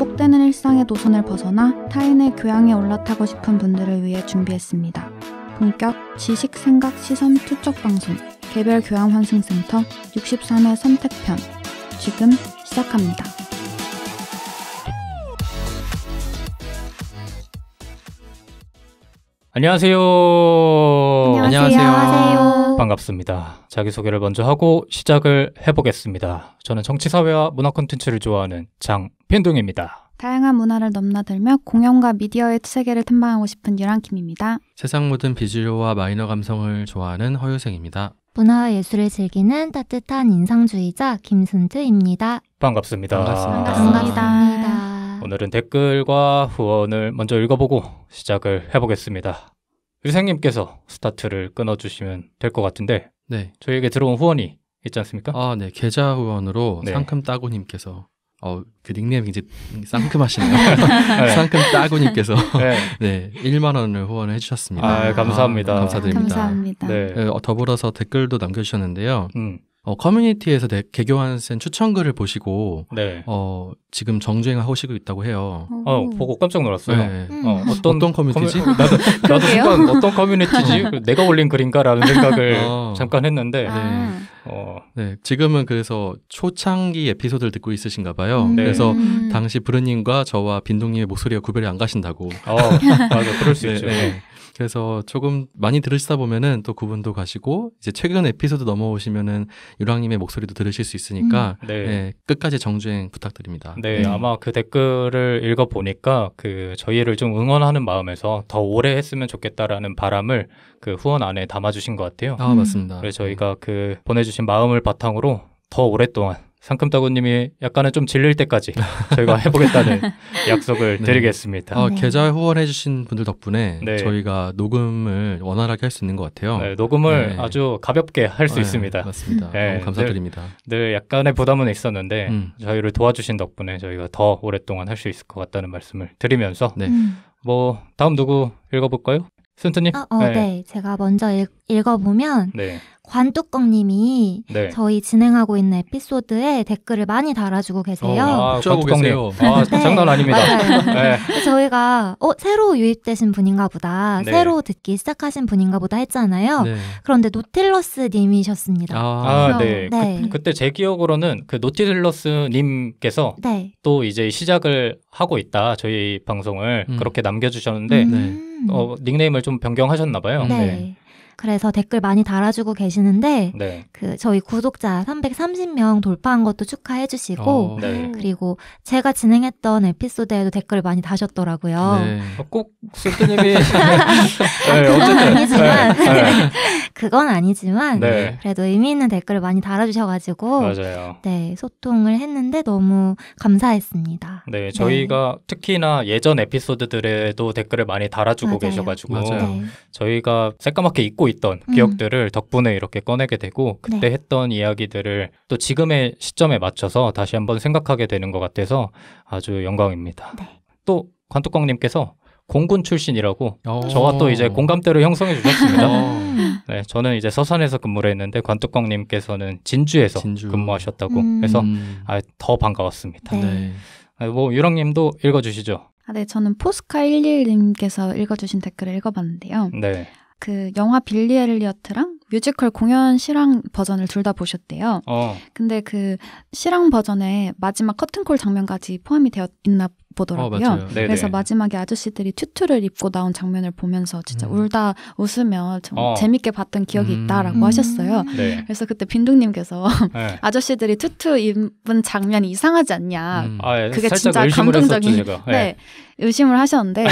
반복되는 일상의 노선을 벗어나 타인의 교양에 올라타고 싶은 분들을 위해 준비했습니다. 본격 지식, 생각, 시선 투척 방송 개별 교양 환승센터 63회 선택편 지금 시작합니다. 안녕하세요. 안녕하세요. 반갑습니다. 자기소개를 먼저 하고 시작을 해보겠습니다. 저는 정치사회와 문화 콘텐츠를 좋아하는 장빈둥입니다. 다양한 문화를 넘나들며 공연과 미디어의 세계를 탐방하고 싶은 유랑킴입니다. 세상 모든 비주류와 마이너 감성을 좋아하는 허유생입니다. 문화와 예술을 즐기는 따뜻한 인상주의자 김순트입니다. 반갑습니다. 반갑습니다. 오늘은 댓글과 후원을 먼저 읽어보고 시작을 해보겠습니다. 유생님께서 스타트를 끊어주시면 될 것 같은데 네. 저희에게 들어온 후원이 있지 않습니까? 네. 계좌 후원으로 네. 상큼따구님께서 그 닉네임 굉장히 상큼하시네요. 네. 상큼따구님께서 네, 1만 원을 후원을 해주셨습니다. 감사합니다. 감사드립니다. 감사합니다. 네. 더불어서 댓글도 남겨주셨는데요. 커뮤니티에서 개교환센 추천글을 보시고 네. 지금 정주행을 하시고 있다고 해요. 보고 깜짝 놀랐어요. 네. 어떤 커뮤니티지? 나도 순간 어떤 커뮤니티지? 내가 올린 글인가라는 생각을 잠깐 했는데 네, 지금은 그래서 초창기 에피소드를 듣고 있으신가 봐요. 네. 그래서 당시 브르님과 저와 빈동님의 목소리가 구별이 안 가신다고. 맞아, 그럴 수 있죠. 네. 그래서 조금 많이 들으시다 보면은 또 구분도 가시고 이제 최근 에피소드 넘어오시면은 유랑님의 목소리도 들으실 수 있으니까 네, 끝까지 정주행 부탁드립니다. 네, 아마 그 댓글을 읽어보니까 저희를 좀 응원하는 마음에서 더 오래 했으면 좋겠다라는 바람을 그 후원 안에 담아주신 것 같아요. 맞습니다. 그래서 저희가 보내주신 마음을 바탕으로 더 오랫동안 상큼따구님이 약간은 좀 질릴 때까지 저희가 해보겠다는 약속을 드리겠습니다. 계좌 후원해주신 분들 덕분에 네. 저희가 녹음을 원활하게 할 수 있는 것 같아요. 네, 녹음을 아주 가볍게 할 수 있습니다. 맞습니다. 네, 너무 감사드립니다. 늘 약간의 부담은 있었는데 저희를 도와주신 덕분에 저희가 더 오랫동안 할 수 있을 것 같다는 말씀을 드리면서 다음 누구 읽어볼까요? 순트님? 네. 제가 먼저 읽어보면 네. 관뚜껑님이 네. 저희 진행하고 있는 에피소드에 댓글을 많이 달아주고 계세요. 쭉 계세요. 네, 장난 아닙니다. 맞아요. 저희가 새로 유입되신 분인가 보다, 네. 새로 듣기 시작하신 분인가 보다 했잖아요. 네. 그런데 노틸러스 님이셨습니다. 네. 네. 그때 제 기억으로는 노틸러스 님께서 네. 또 이제 시작을 하고 있다. 저희 방송을 그렇게 남겨주셨는데 닉네임을 좀 변경하셨나 봐요. 네. 그래서 댓글 많이 달아주고 계시는데 네. 저희 구독자 330명 돌파한 것도 축하해 주시고 네. 그리고 제가 진행했던 에피소드에도 댓글을 많이 다셨더라고요. 네. 꼭 순트님이 그건 아니지만 그건 아니지만 네. 그래도 의미 있는 댓글을 많이 달아주셔가지고 맞아요. 네, 소통을 했는데 너무 감사했습니다. 네, 저희가 특히나 예전 에피소드들에도 댓글을 많이 달아주고 맞아요. 계셔가지고 네. 저희가 새까맣게 잊고 있던 기억들을 덕분에 이렇게 꺼내게 되고 그때 했던 이야기들을 또 지금의 시점에 맞춰서 다시 한번 생각하게 되는 것 같아서 아주 영광입니다. 네. 또 관뚜껑님께서 공군 출신이라고 저와 또 이제 공감대를 형성해 주셨습니다. 네, 저는 이제 서산에서 근무를 했는데 관뚜껑님께서는 진주에서 근무하셨다고 해서 더 반가웠습니다. 네. 유랑님도 읽어주시죠. 네, 저는 포스카11님께서 읽어주신 댓글을 읽어봤는데요. 네. 영화 빌리 엘리어트랑 뮤지컬 공연 실황 버전을 둘 다 보셨대요. 근데 실황 버전에 마지막 커튼콜 장면까지 포함이 되어 있나 보더라고요. 맞아요. 그래서 마지막에 아저씨들이 튜투를 입고 나온 장면을 보면서 진짜 울다 웃으며 좀 재밌게 봤던 기억이 있다라고 하셨어요. 네. 그래서 그때 빈둥님께서 아저씨들이 튜투 입은 장면이 이상하지 않냐. 그게 진짜 감동적인 의심을 하셨는데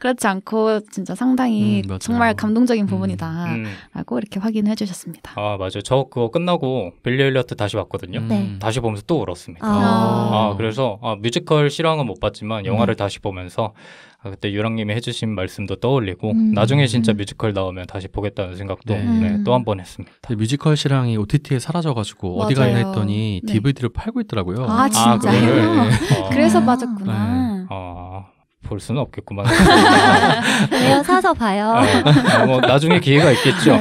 그렇지 않고 진짜 상당히 정말 감동적인 부분이다라고 이렇게 확인해 주셨습니다. 맞아요. 저 그거 끝나고 빌리 엘리어트 다시 봤거든요. 다시 보면서 또 울었습니다. 그래서 뮤지컬 실황은 못 봤지만 영화를 다시 보면서 그때 유랑님이 해주신 말씀도 떠올리고 나중에 진짜 뮤지컬 나오면 다시 보겠다는 생각도 또 한 번 했습니다. 뮤지컬 실황이 OTT에 사라져가지고 맞아요. 어디 갔나 했더니 DVD로 팔고 있더라고요. 진짜요? 그래서 빠졌구나. 볼 수는 없겠구만. 왜요? 사서 봐요. 나중에 기회가 있겠죠.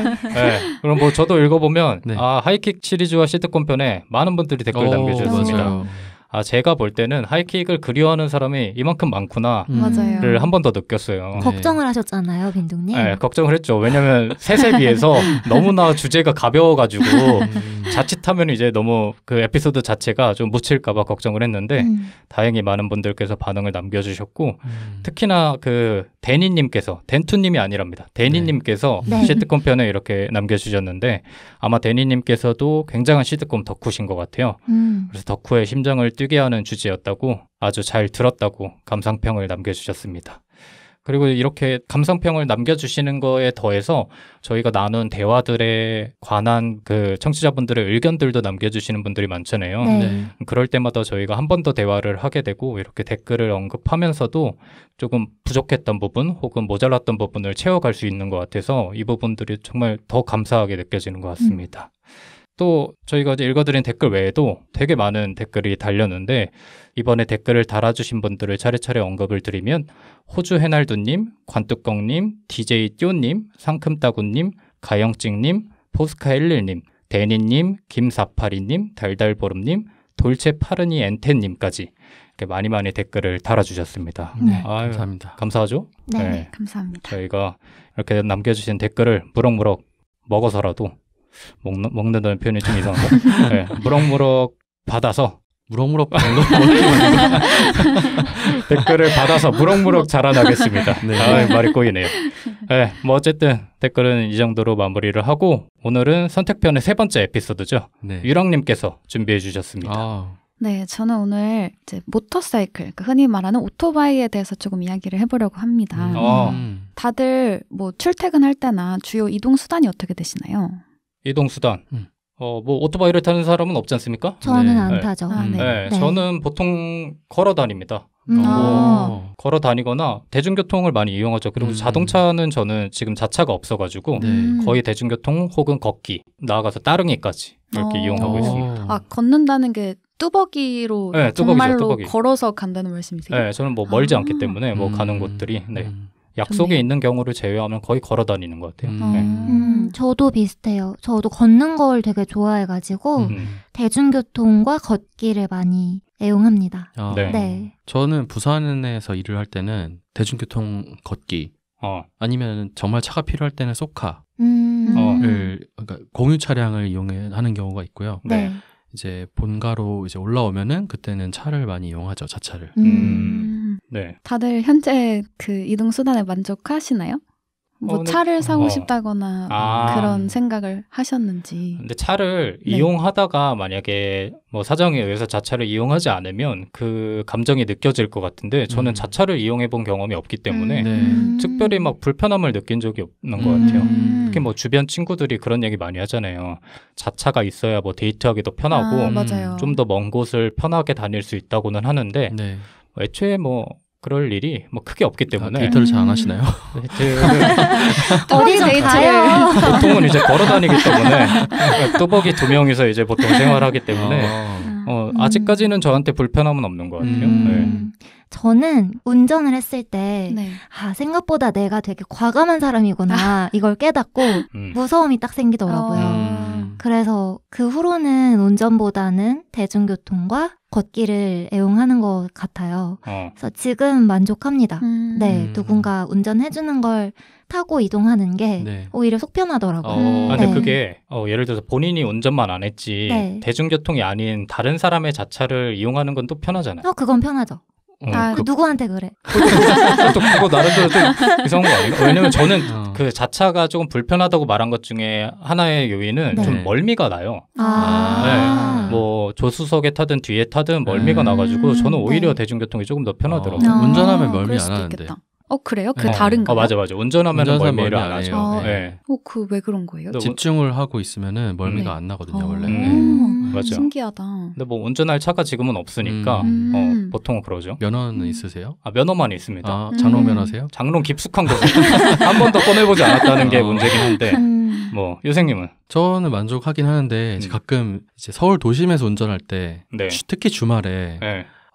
그럼 저도 읽어보면 하이킥 시리즈와 시트콤 편에 많은 분들이 댓글 남겨주셨습니다. 제가 볼 때는 하이킥을 그리워하는 사람이 이만큼 많구나를 한 번 더 느꼈어요. 걱정을 하셨잖아요, 빈둥님. 네, 걱정을 했죠. 왜냐면 셋에 비해서 너무나 주제가 가벼워가지고 자칫하면 이제 너무 그 에피소드 자체가 좀 묻힐까봐 걱정을 했는데 다행히 많은 분들께서 반응을 남겨주셨고 특히나 그 데니님께서 덴투님이 아니랍니다. 데니님께서 시트콤 편에 이렇게 남겨주셨는데 아마 데니님께서도 굉장한 시트콤 덕후신 것 같아요. 그래서 덕후의 심장을 뛰게 하는 주제였다고 아주 잘 들었다고 감상평을 남겨주셨습니다. 그리고 이렇게 감상평을 남겨주시는 거에 더해서 저희가 나눈 대화들에 관한 그 청취자분들의 의견들도 남겨주시는 분들이 많잖아요. 네. 그럴 때마다 저희가 한 번 더 대화를 하게 되고 이렇게 댓글을 언급하면서도 조금 부족했던 부분 혹은 모자랐던 부분을 채워갈 수 있는 것 같아서 이 부분들이 정말 더 감사하게 느껴지는 것 같습니다. 또 저희가 이제 읽어드린 댓글 외에도 되게 많은 댓글이 달렸는데 이번에 댓글을 달아주신 분들을 차례차례 언급을 드리면 호주 해날두님, 관뚜껑님, DJ 띠오님, 상큼따구님, 가영찍님, 포스카11님, 데니님, 김사파리님, 달달보름님, 돌체파르니 엔텐님까지 이렇게 많이 댓글을 달아주셨습니다. 네, 감사합니다. 감사하죠? 네, 감사합니다. 저희가 이렇게 남겨주신 댓글을 무럭무럭 먹어서라도 먹는다는 표현이 좀 이상하고 네, 무럭무럭 받아서 무럭무럭 댓글을 받아서 무럭무럭 자라나겠습니다. 네. 말이 꼬이네요. 네, 뭐 어쨌든 댓글은 이 정도로 마무리를 하고 오늘은 선택편의 세 번째 에피소드죠. 네. 유랑님께서 준비해 주셨습니다. 네, 저는 오늘 이제 모터사이클, 그러니까 흔히 말하는 오토바이에 대해서 조금 이야기를 해보려고 합니다. 다들 뭐 출퇴근할 때나 주요 이동 수단이 어떻게 되시나요? 이동수단. 뭐 오토바이를 타는 사람은 없지 않습니까? 저는 안 타죠. 네, 저는 보통 걸어 다닙니다. 걸어 다니거나 대중교통을 많이 이용하죠. 그리고 자동차는 저는 지금 자차가 없어가지고 거의 대중교통 혹은 걷기, 나아가서 따릉이까지 이렇게 이용하고 있습니다. 걷는다는 게 뚜벅이로 네, 정말로 뚜벅이. 걸어서 간다는 말씀이세요? 네, 저는 뭐 멀지 않기 때문에 뭐 가는 곳들이 약속에 좋네요. 있는 경우를 제외하면 거의 걸어 다니는 것 같아요. 저도 비슷해요. 저도 걷는 걸 되게 좋아해가지고 대중교통과 걷기를 많이 애용합니다. 네. 저는 부산에서 일을 할 때는 대중교통 걷기 아니면 정말 차가 필요할 때는 쏘카를 그러니까 공유 차량을 이용하는 경우가 있고요. 네. 이제 본가로 이제 올라오면은 그때는 차를 많이 이용하죠, 자차를. 네. 다들 현재 그 이동 수단에 만족하시나요? 뭐 차를 사고 싶다거나 그런 생각을 하셨는지. 근데 차를 이용하다가 만약에 뭐 사정에 의해서 자차를 이용하지 않으면 그 감정이 느껴질 것 같은데 저는 자차를 이용해 본 경험이 없기 때문에 특별히 막 불편함을 느낀 적이 없는 것 같아요. 특히 뭐 주변 친구들이 그런 얘기 많이 하잖아요. 자차가 있어야 뭐 데이트하기도 편하고 좀 더 먼 곳을 편하게 다닐 수 있다고는 하는데 애초에 뭐 그럴 일이 뭐 크게 없기 때문에 데이트를 잘 안 하시나요? 어디 좀 가요. 보통은 이제 걸어 다니기 때문에 뚜벅이 2명이서 이제 보통 생활하기 때문에 아직까지는 저한테 불편함은 없는 것 같아요. 저는 운전을 했을 때 생각보다 내가 되게 과감한 사람이구나 이걸 깨닫고 무서움이 딱 생기더라고요. 그래서 그 후로는 운전보다는 대중교통과 걷기를 애용하는 것 같아요. 그래서 지금 만족합니다. 네, 누군가 운전해주는 걸 타고 이동하는 게 오히려 속 편하더라고요. 근데 그게 예를 들어서 본인이 운전만 안 했지 대중교통이 아닌 다른 사람의 자차를 이용하는 건 또 편하잖아요. 그건 편하죠. 누구한테 그래? 그거 나름대로 좀 이상한 거 아닌가? 왜냐면 저는 그 자차가 조금 불편하다고 말한 것 중에 하나의 요인은 좀 멀미가 나요. 뭐 조수석에 타든 뒤에 타든 멀미가 나가지고 저는 오히려 대중교통이 조금 더 편하더라고요. 운전하면 멀미 안 하는데. 그래요? 그 다른가요? 맞아. 운전하면 멀미를 안 하죠. 그 왜 그런 거예요? 집중을 하고 있으면은 멀미가 안 나거든요, 원래. 맞아. 신기하다. 근데 뭐 운전할 차가 지금은 없으니까 보통은 그러죠. 면허는 있으세요? 면허만 있습니다. 장롱 면허세요? 장롱 깊숙한 곳 한 번도 꺼내보지 않았다는 게 문제긴 한데 뭐 유생님은? 저는 만족하긴 하는데 이제 가끔 이제 서울 도심에서 운전할 때 특히 주말에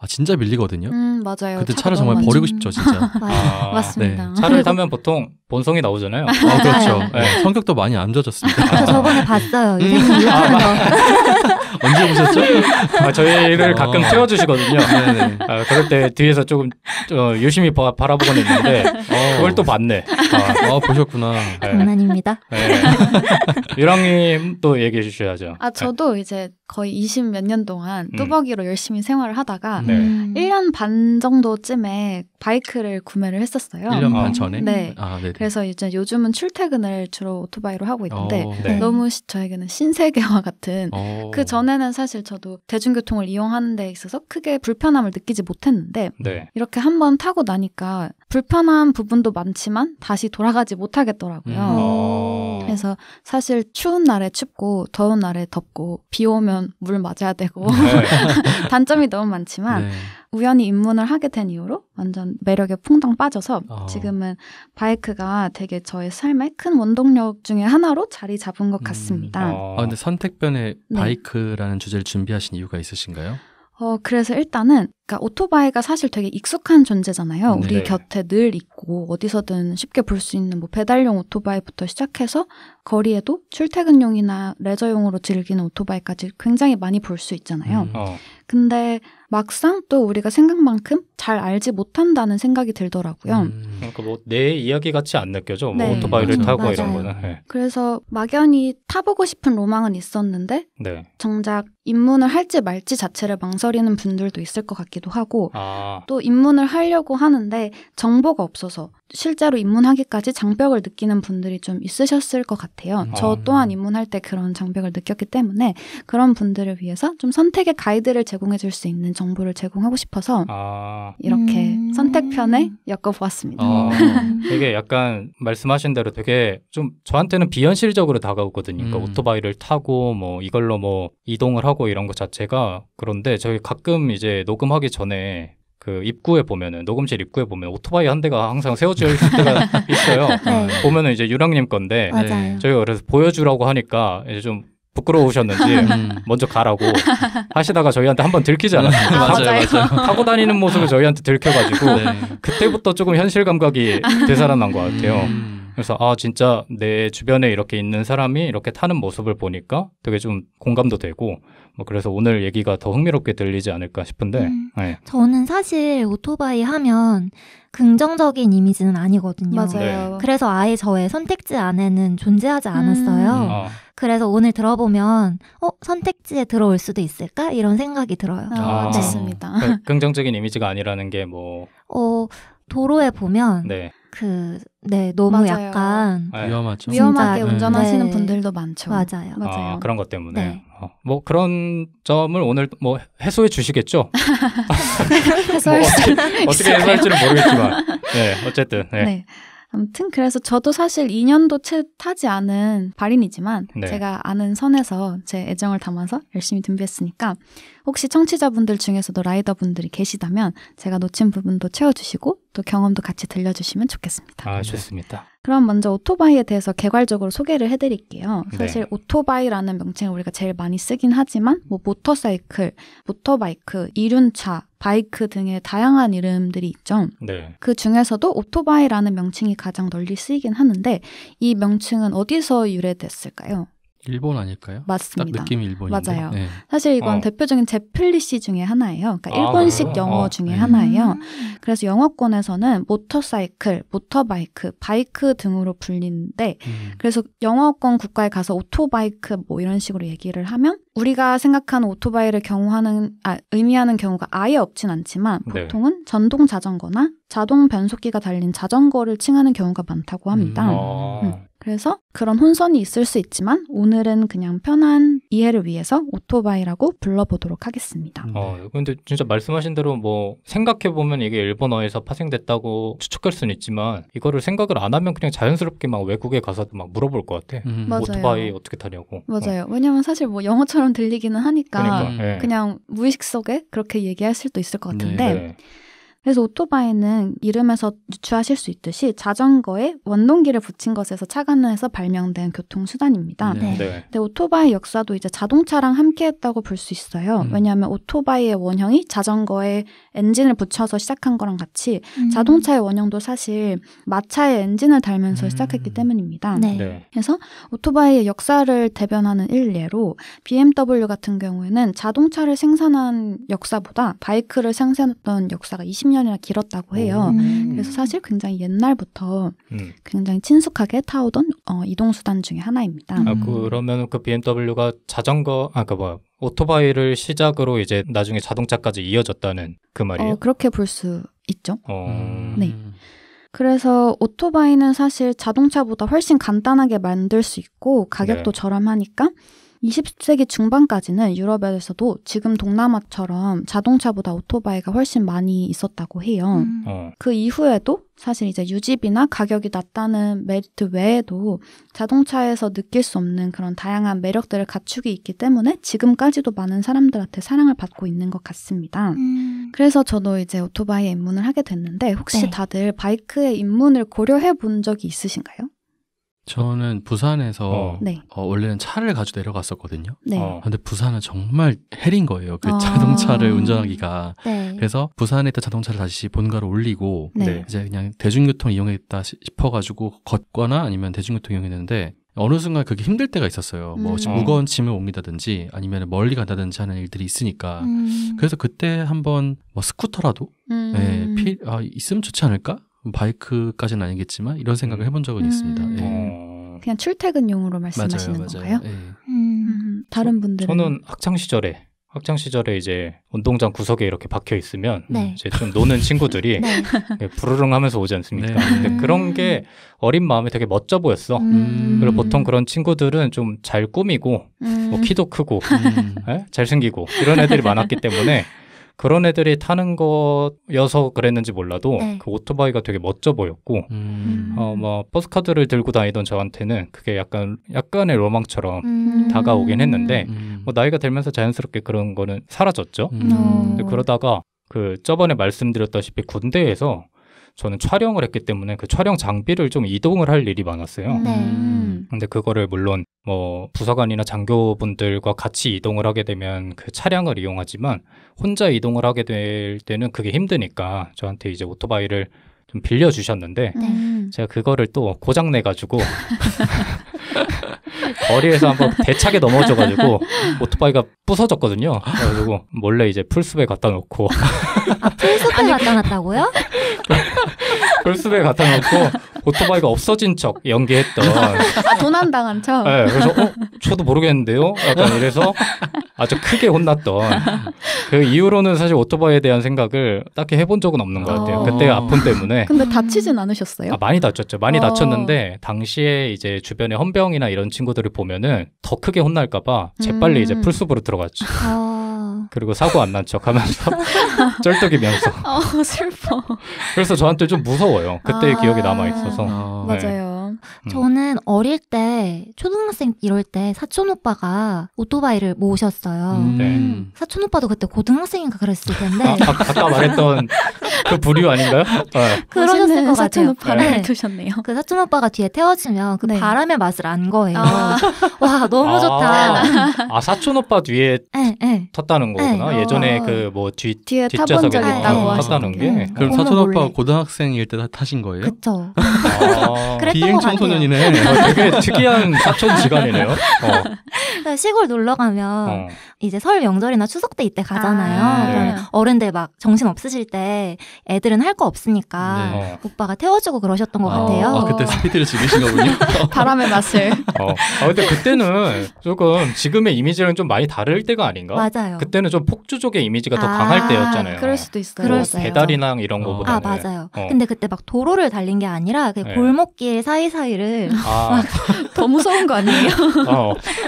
진짜 밀리거든요. 맞아요. 그때 차를 정말 버리고 싶죠, 진짜. 맞습니다. 차를 타면 보통 본성이 나오잖아요. 그렇죠. 성격도 많이 안 좋아졌습니다. 저 저번에 봤어요. 유생님 욕하는 거. 언제 하셨죠? 저희를 가끔 채워주시거든요. 그럴 때 뒤에서 조금 유심히 바라보곤 있는데 그걸 또 봤네. 보셨구나. 장난입니다. 유랑님 또 얘기해 주셔야죠. 저도 이제 거의 20 몇 년 동안 뚜벅이로 열심히 생활을 하다가 1년 반 정도쯤에 바이크를 구매를 했었어요. 1년 반 전에? 네. 그래서 이제 요즘은 출퇴근을 주로 오토바이로 하고 있는데 너무 저에게는 신세계와 같은 그 전에는 사실 저도 대중교통을 이용하는 데 있어서 크게 불편함을 느끼지 못했는데 이렇게 한번 타고 나니까 불편한 부분도 많지만 다시 돌아가지 못하겠더라고요. 그래서 사실 추운 날에 춥고 더운 날에 덥고 비 오면 물 맞아야 되고 단점이 너무 많지만 우연히 입문을 하게 된 이후로 완전 매력에 퐁당 빠져서 지금은 바이크가 되게 저의 삶의 큰 원동력 중에 하나로 자리 잡은 것 같습니다. 근데 선택변에 바이크라는 주제를 준비하신 이유가 있으신가요? 그래서 일단은 그러니까 오토바이가 사실 되게 익숙한 존재잖아요. 우리 곁에 늘 있고 어디서든 쉽게 볼 수 있는 뭐 배달용 오토바이부터 시작해서 거리에도 출퇴근용이나 레저용으로 즐기는 오토바이까지 굉장히 많이 볼 수 있잖아요. 근데 막상 또 우리가 생각만큼 잘 알지 못한다는 생각이 들더라고요. 그러니까 뭐 내 이야기 같이 안 느껴져. 뭐 오토바이를 타고 맞아요. 이런 거는. 그래서 막연히 타보고 싶은 로망은 있었는데 정작 입문을 할지 말지 자체를 망설이는 분들도 있을 것 같기도 하고 또 입문을 하려고 하는데 정보가 없어서 실제로 입문하기까지 장벽을 느끼는 분들이 좀 있으셨을 것 같아요. 저 또한 입문할 때 그런 장벽을 느꼈기 때문에 그런 분들을 위해서 좀 선택의 가이드를 제공해 줄 수 있는 정보를 제공하고 싶어서 이렇게 선택편에 엮어보았습니다. 되게 약간 말씀하신 대로 되게 좀 저한테는 비현실적으로 다가오거든요. 그러니까 오토바이를 타고 뭐 이걸로 뭐 이동을 하고 이런 것 자체가. 그런데 저희 가끔 이제 녹음하기 전에 그 입구에 보면은 녹음실 입구에 보면 오토바이 한 대가 항상 세워져 있을 때가 있어요. 보면은 이제 유랑님 건데 저희가 그래서 보여주라고 하니까 이제 좀 부끄러우셨는지 먼저 가라고 하시다가 저희한테 한번 들키지 않았어요. 맞아요. 타고 다니는 모습을 저희한테 들켜가지고 그때부터 조금 현실 감각이 되살아난 것 같아요. 그래서 진짜 내 주변에 이렇게 있는 사람이 이렇게 타는 모습을 보니까 되게 좀 공감도 되고 뭐 그래서 오늘 얘기가 더 흥미롭게 들리지 않을까 싶은데 저는 사실 오토바이 하면 긍정적인 이미지는 아니거든요. 맞아요. 그래서 아예 저의 선택지 안에는 존재하지 않았어요. 그래서 오늘 들어보면 선택지에 들어올 수도 있을까? 이런 생각이 들어요. 맞습니다. 그러니까 긍정적인 이미지가 아니라는 게 뭐 도로에 보면 너무 맞아요. 약간 위험하죠. 위험하게 운전하시는 분들도 많죠. 맞아요. 그런 것 때문에 뭐 그런 점을 오늘 뭐 해소해 주시겠죠? 어떻게 해소할지는 모르겠지만 어쨌든 아무튼 그래서 저도 사실 2년도 채 타지 않은 발인이지만 제가 아는 선에서 제 애정을 담아서 열심히 준비했으니까 혹시 청취자분들 중에서도 라이더분들이 계시다면 제가 놓친 부분도 채워주시고 또 경험도 같이 들려주시면 좋겠습니다. 좋습니다. 그럼 먼저 오토바이에 대해서 개괄적으로 소개를 해드릴게요. 사실 오토바이라는 명칭을 우리가 제일 많이 쓰긴 하지만 뭐 모터사이클, 모터바이크, 이륜차, 바이크 등의 다양한 이름들이 있죠. 그 중에서도 오토바이라는 명칭이 가장 널리 쓰이긴 하는데 이 명칭은 어디서 유래됐을까요? 일본 아닐까요? 맞습니다. 딱 느낌이 일본인데. 맞아요. 사실 이건 대표적인 제플리시 중에 하나예요. 그러니까 일본식 영어 중에 하나예요. 그래서 영어권에서는 모터사이클, 모터바이크, 바이크 등으로 불리는데 그래서 영어권 국가에 가서 오토바이크 뭐 이런 식으로 얘기를 하면 우리가 생각하는 오토바이를 의미하는 경우가 아예 없진 않지만 보통은 전동 자전거나 자동 변속기가 달린 자전거를 칭하는 경우가 많다고 합니다. 그래서 그런 혼선이 있을 수 있지만 오늘은 그냥 편한 이해를 위해서 오토바이라고 불러보도록 하겠습니다. 근데 진짜 말씀하신 대로 뭐 생각해보면 이게 일본어에서 파생됐다고 추측할 수는 있지만 이거를 생각을 안 하면 그냥 자연스럽게 막 외국에 가서도 막 물어볼 것 같아. 오토바이 어떻게 타냐고. 맞아요. 왜냐면 사실 뭐 영어처럼 들리기는 하니까 그냥 무의식 속에 그렇게 얘기할 수도 있을 것 같은데 그래서 오토바이는 이름에서 유추하실 수 있듯이 자전거에 원동기를 붙인 것에서 착안해서 발명된 교통수단입니다. 네. 근데 오토바이 역사도 이제 자동차랑 함께했다고 볼 수 있어요. 왜냐하면 오토바이의 원형이 자전거에 엔진을 붙여서 시작한 거랑 같이 자동차의 원형도 사실 마차의 엔진을 달면서 시작했기 때문입니다. 네. 그래서 오토바이의 역사를 대변하는 일례로 BMW 같은 경우에는 자동차를 생산한 역사보다 바이크를 생산했던 역사가 20년이나 길었다고 해요. 그래서 사실 굉장히 옛날부터 굉장히 친숙하게 타오던 이동수단 중에 하나입니다. 그러면 그 BMW가 오토바이를 시작으로 이제 나중에 자동차까지 이어졌다는 그 말이에요? 그렇게 볼 수 있죠. 네. 그래서 오토바이는 사실 자동차보다 훨씬 간단하게 만들 수 있고 가격도 저렴하니까 20세기 중반까지는 유럽에서도 지금 동남아처럼 자동차보다 오토바이가 훨씬 많이 있었다고 해요. 그 이후에도 사실 이제 유지비나 가격이 낮다는 메리트 외에도 자동차에서 느낄 수 없는 그런 다양한 매력들을 갖추고 있기 때문에 지금까지도 많은 사람들한테 사랑을 받고 있는 것 같습니다. 그래서 저도 이제 오토바이에 입문을 하게 됐는데 혹시 다들 바이크에 입문을 고려해 본 적이 있으신가요? 저는 부산에서 원래는 차를 가지고 내려갔었거든요. 근데 부산은 정말 헬인 거예요. 그 자동차를 운전하기가. 그래서 부산에 있던 자동차를 다시 본가로 올리고 이제 그냥 대중교통 이용했다 싶어가지고 걷거나 아니면 대중교통 이용했는데 어느 순간 그게 힘들 때가 있었어요. 뭐 무거운 짐을 옮기다든지 아니면 멀리 간다든지 하는 일들이 있으니까. 그래서 그때 한번 뭐 스쿠터라도 있으면 좋지 않을까? 바이크까지는 아니겠지만 이런 생각을 해본 적은 있습니다. 그냥 출퇴근용으로 말씀하시는 건가요? 다른 분들은? 저는 학창 시절에 이제 운동장 구석에 이렇게 박혀 있으면 이제 좀 노는 친구들이 부르릉 하면서 오지 않습니까? 근데 그런 게 어린 마음에 되게 멋져 보였어. 그리고 보통 그런 친구들은 좀 잘 꾸미고 뭐 키도 크고 잘생기고 이런 애들이 많았기 때문에 그런 애들이 타는 거여서 그랬는지 몰라도 그 오토바이가 되게 멋져 보였고 버스카드를 들고 다니던 저한테는 그게 약간의 로망처럼 다가오긴 했는데 뭐 나이가 들면서 자연스럽게 그런 거는 사라졌죠. 근데 그러다가 저번에 말씀드렸다시피 군대에서 저는 촬영을 했기 때문에 그 촬영 장비를 좀 이동을 할 일이 많았어요. 근데 그거를 물론 뭐 부사관이나 장교분들과 같이 이동을 하게 되면 그 차량을 이용하지만 혼자 이동을 하게 될 때는 그게 힘드니까 저한테 이제 오토바이를 좀 빌려주셨는데 제가 그거를 또 고장내가지고 거리에서 한번 대차게 넘어져가지고 오토바이가 부서졌거든요. 그래가지고 몰래 이제 풀숲에 갖다 놓고 풀숲에 갖다 놨다고요? 풀숲에 갖다 놓고 오토바이가 없어진 척 연기했던 도난당한 척? 네, 그래서 저도 모르겠는데요? 약간 이래서 아주 크게 혼났던 그 이후로는 사실 오토바이에 대한 생각을 딱히 해본 적은 없는 것 같아요. 그때 아픔 때문에. 근데 다치진 않으셨어요? 많이 다쳤죠. 많이 다쳤는데 당시에 이제 주변에 헌병이나 이런 친구들을 보면은 더 크게 혼날까봐 재빨리 이제 풀숲으로 들어갔죠. 그리고 사고 안 난 척 하면서 쩔뚝이면서. 슬퍼. 그래서 저한테 좀 무서워요. 그때의 기억이 남아있어서. 맞아요. 저는 어릴 때 초등학생 이럴 때 사촌 오빠가 오토바이를 모셨어요. 사촌 오빠도 그때 고등학생인가 그랬을 텐데. 아까 말했던 그 부류 아닌가요? 그러셨을 것 같아요. 사촌 오빠를 두셨네요. 그 사촌 오빠가 뒤에 태워주면 그 바람의 맛을 안 거예요. 와 너무 좋다. 사촌 오빠 뒤에 탔다는 거구나. 예전에 그 뭐 뒤에 타본 적 있다고 하셨다는 게. 그럼 사촌 오빠가 고등학생일 때 타신 거예요? 그쵸. 비행 청소년이네. 되게 특이한 사촌 지간이네요. 시골 놀러 가면 이제 설 명절이나 추석 때 이때 가잖아요. 그러면 어른들 막 정신 없으실 때 애들은 할 거 없으니까 오빠가 태워주고 그러셨던 것 같아요. 그때 스피드를 즐기신 거군요. 바람의 맛을. 근데 그때는 조금 지금의 이미지랑 좀 많이 다를 때가 아닌가? 맞아요. 그때는 좀 폭주족의 이미지가 더 강할 때였잖아요. 그럴 수도 있어요. 배달이나 이런 거보다는. 맞아요. 근데 그때 막 도로를 달린 게 아니라 골목길 사이사이를 더 무서운 거 아니에요?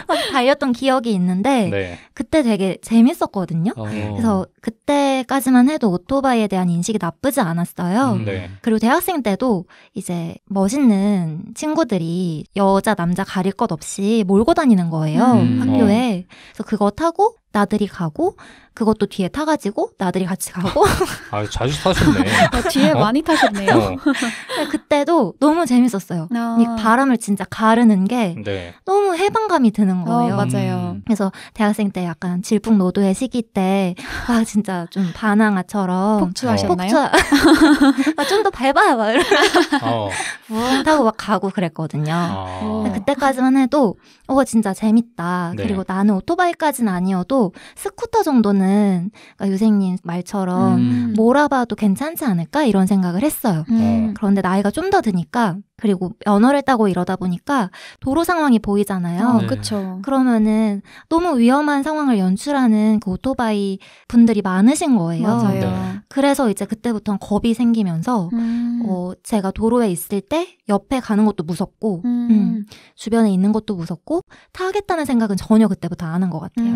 막 달렸던 기억이 있는데 그때 되게 재밌었거든요. 그래서 그때까지만 해도 오토바이에 대한 인식이 나쁘지 않았어요. 그리고 대학생 때도 이제 멋있는 친구들이 여자 남자 가릴 것 없이 몰고 다니는 거예요. 학교에. 그래서 그거 타고 나들이 가고 그것도 뒤에 타가지고 나들이 같이 가고. 아, 자주 타셨네. 뒤에 많이 타셨네요. 그때도 너무 재밌었어요. 이 바람을 진짜 가르는 게 네. 너무 해방감이 드는 거예요. 맞아요. 그래서 대학생 때 약간 질풍노도의 시기 때 진짜 좀 바나나처럼 폭주하셨나요? 좀 더 밟아요. 막 이러면서 붕 타고 막 가고 그랬거든요. 그때까지만 해도 진짜 재밌다. 네. 그리고 나는 오토바이까지는 아니어도 스쿠터 정도는 그러니까 유생님 말처럼 몰아봐도 괜찮지 않을까 이런 생각을 했어요. 그런데 나이가 좀 더 드니까 그리고 면허를 따고 이러다 보니까 도로 상황이 보이잖아요. 네. 그렇죠. 그러면은 너무 위험한 상황을 연출하는 그 오토바이 분들이 많으신 거예요. 맞아요. 네. 그래서 이제 그때부터 겁이 생기면서 제가 도로에 있을 때 옆에 가는 것도 무섭고 주변에 있는 것도 무섭고 타겠다는 생각은 전혀 그때부터 안 한 것 같아요.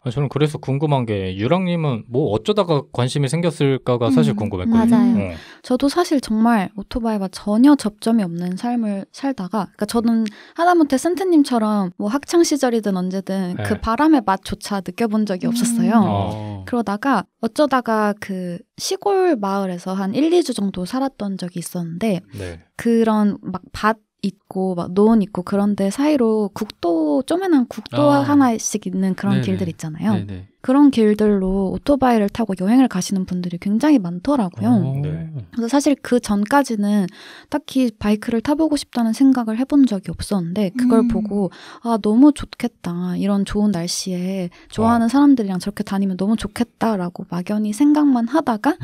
저는 그래서 궁금한 게 유랑님은 뭐 어쩌다가 관심이 생겼을까가 사실 궁금했거든요. 맞아요. 저도 사실 정말 오토바이와 전혀 접점이 없는 삶을 살다가 그러니까 저는 하다못해 센트님처럼 뭐 학창 시절이든 언제든 네. 그 바람의 맛조차 느껴본 적이 없었어요. 그러다가 어쩌다가 그 시골 마을에서 한 1, 2주 정도 살았던 적이 있었는데 네. 그런 막 밭 있고 막 노은 있고 그런데 사이로 국도 조그만한 국도 하나씩 있는 그런 네네. 길들 있잖아요. 네네. 그런 길들로 오토바이를 타고 여행을 가시는 분들이 굉장히 많더라고요. 네. 그래서 사실 그 전까지는 딱히 바이크를 타보고 싶다는 생각을 해본 적이 없었는데 그걸 보고 너무 좋겠다. 이런 좋은 날씨에 좋아하는 사람들이랑 저렇게 다니면 너무 좋겠다라고 막연히 생각만 하다가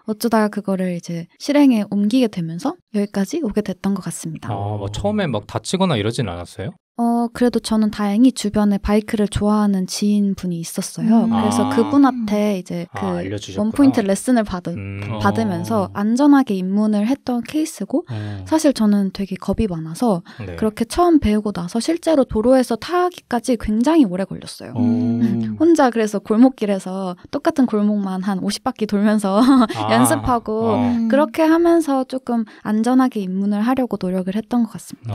어쩌다가 그거를 이제 실행에 옮기게 되면서 여기까지 오게 됐던 것 같습니다. 뭐 처음에 막 다치거나 이러진 않았어요? 그래도 저는 다행히 주변에 바이크를 좋아하는 지인분이 있었어요. 그래서 그분한테 이제 그 원포인트 레슨을 받으면서 안전하게 입문을 했던 케이스고 사실 저는 되게 겁이 많아서 네. 그렇게 처음 배우고 나서 실제로 도로에서 타기까지 굉장히 오래 걸렸어요. 혼자 그래서 골목길에서 똑같은 골목만 한 50바퀴 돌면서 연습하고 그렇게 하면서 조금 안전하게 입문을 하려고 노력을 했던 것 같습니다.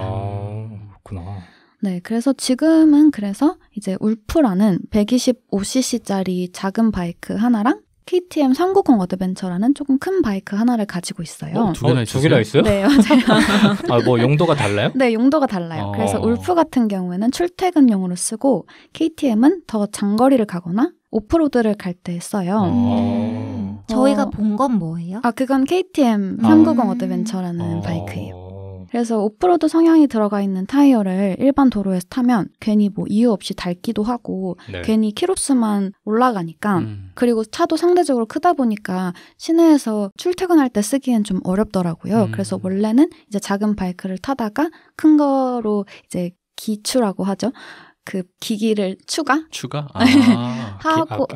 그렇구나. 네, 그래서 지금은 그래서 이제 울프라는 125cc짜리 작은 바이크 하나랑 KTM 390 어드벤처라는 조금 큰 바이크 하나를 가지고 있어요. 두 개나 있어요? 네, 맞아요. 뭐 용도가 달라요? 네, 용도가 달라요. 그래서 울프 같은 경우에는 출퇴근용으로 쓰고 KTM은 더 장거리를 가거나 오프로드를 갈 때 써요. 저희가 본 건 뭐예요? 그건 KTM 390 어드벤처라는 바이크예요. 그래서 오프로드 성향이 들어가 있는 타이어를 일반 도로에서 타면 괜히 뭐 이유 없이 닳기도 하고 네. 괜히 키로수만 올라가니까 그리고 차도 상대적으로 크다 보니까 시내에서 출퇴근할 때 쓰기엔 좀 어렵더라고요. 그래서 원래는 이제 작은 바이크를 타다가 큰 거로 이제 기추라고 하죠. 그 기기를 추가? 하고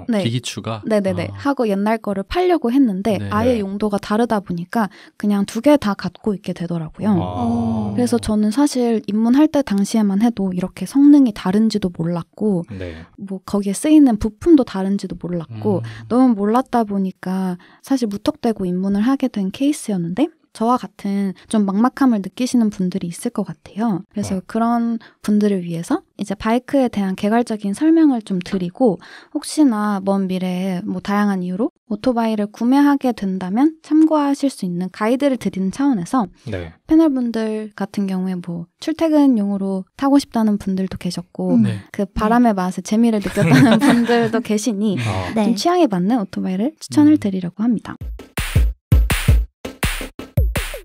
네. 기기 추가? 네네네. 하고 옛날 거를 팔려고 했는데 네네. 아예 용도가 다르다 보니까 그냥 두 개 다 갖고 있게 되더라고요. 그래서 저는 사실 입문할 때 당시에만 해도 이렇게 성능이 다른지도 몰랐고 네. 뭐 거기에 쓰이는 부품도 다른지도 몰랐고 너무 몰랐다 보니까 사실 무턱대고 입문을 하게 된 케이스였는데 저와 같은 좀 막막함을 느끼시는 분들이 있을 것 같아요. 그래서 그런 분들을 위해서 이제 바이크에 대한 개괄적인 설명을 좀 드리고 혹시나 먼 미래에 뭐 다양한 이유로 오토바이를 구매하게 된다면 참고하실 수 있는 가이드를 드리는 차원에서 네. 패널분들 같은 경우에 뭐 출퇴근용으로 타고 싶다는 분들도 계셨고 네. 그 바람의 맛에 재미를 느꼈다는 분들도 계시니 네. 좀 취향에 맞는 오토바이를 추천을 드리려고 합니다.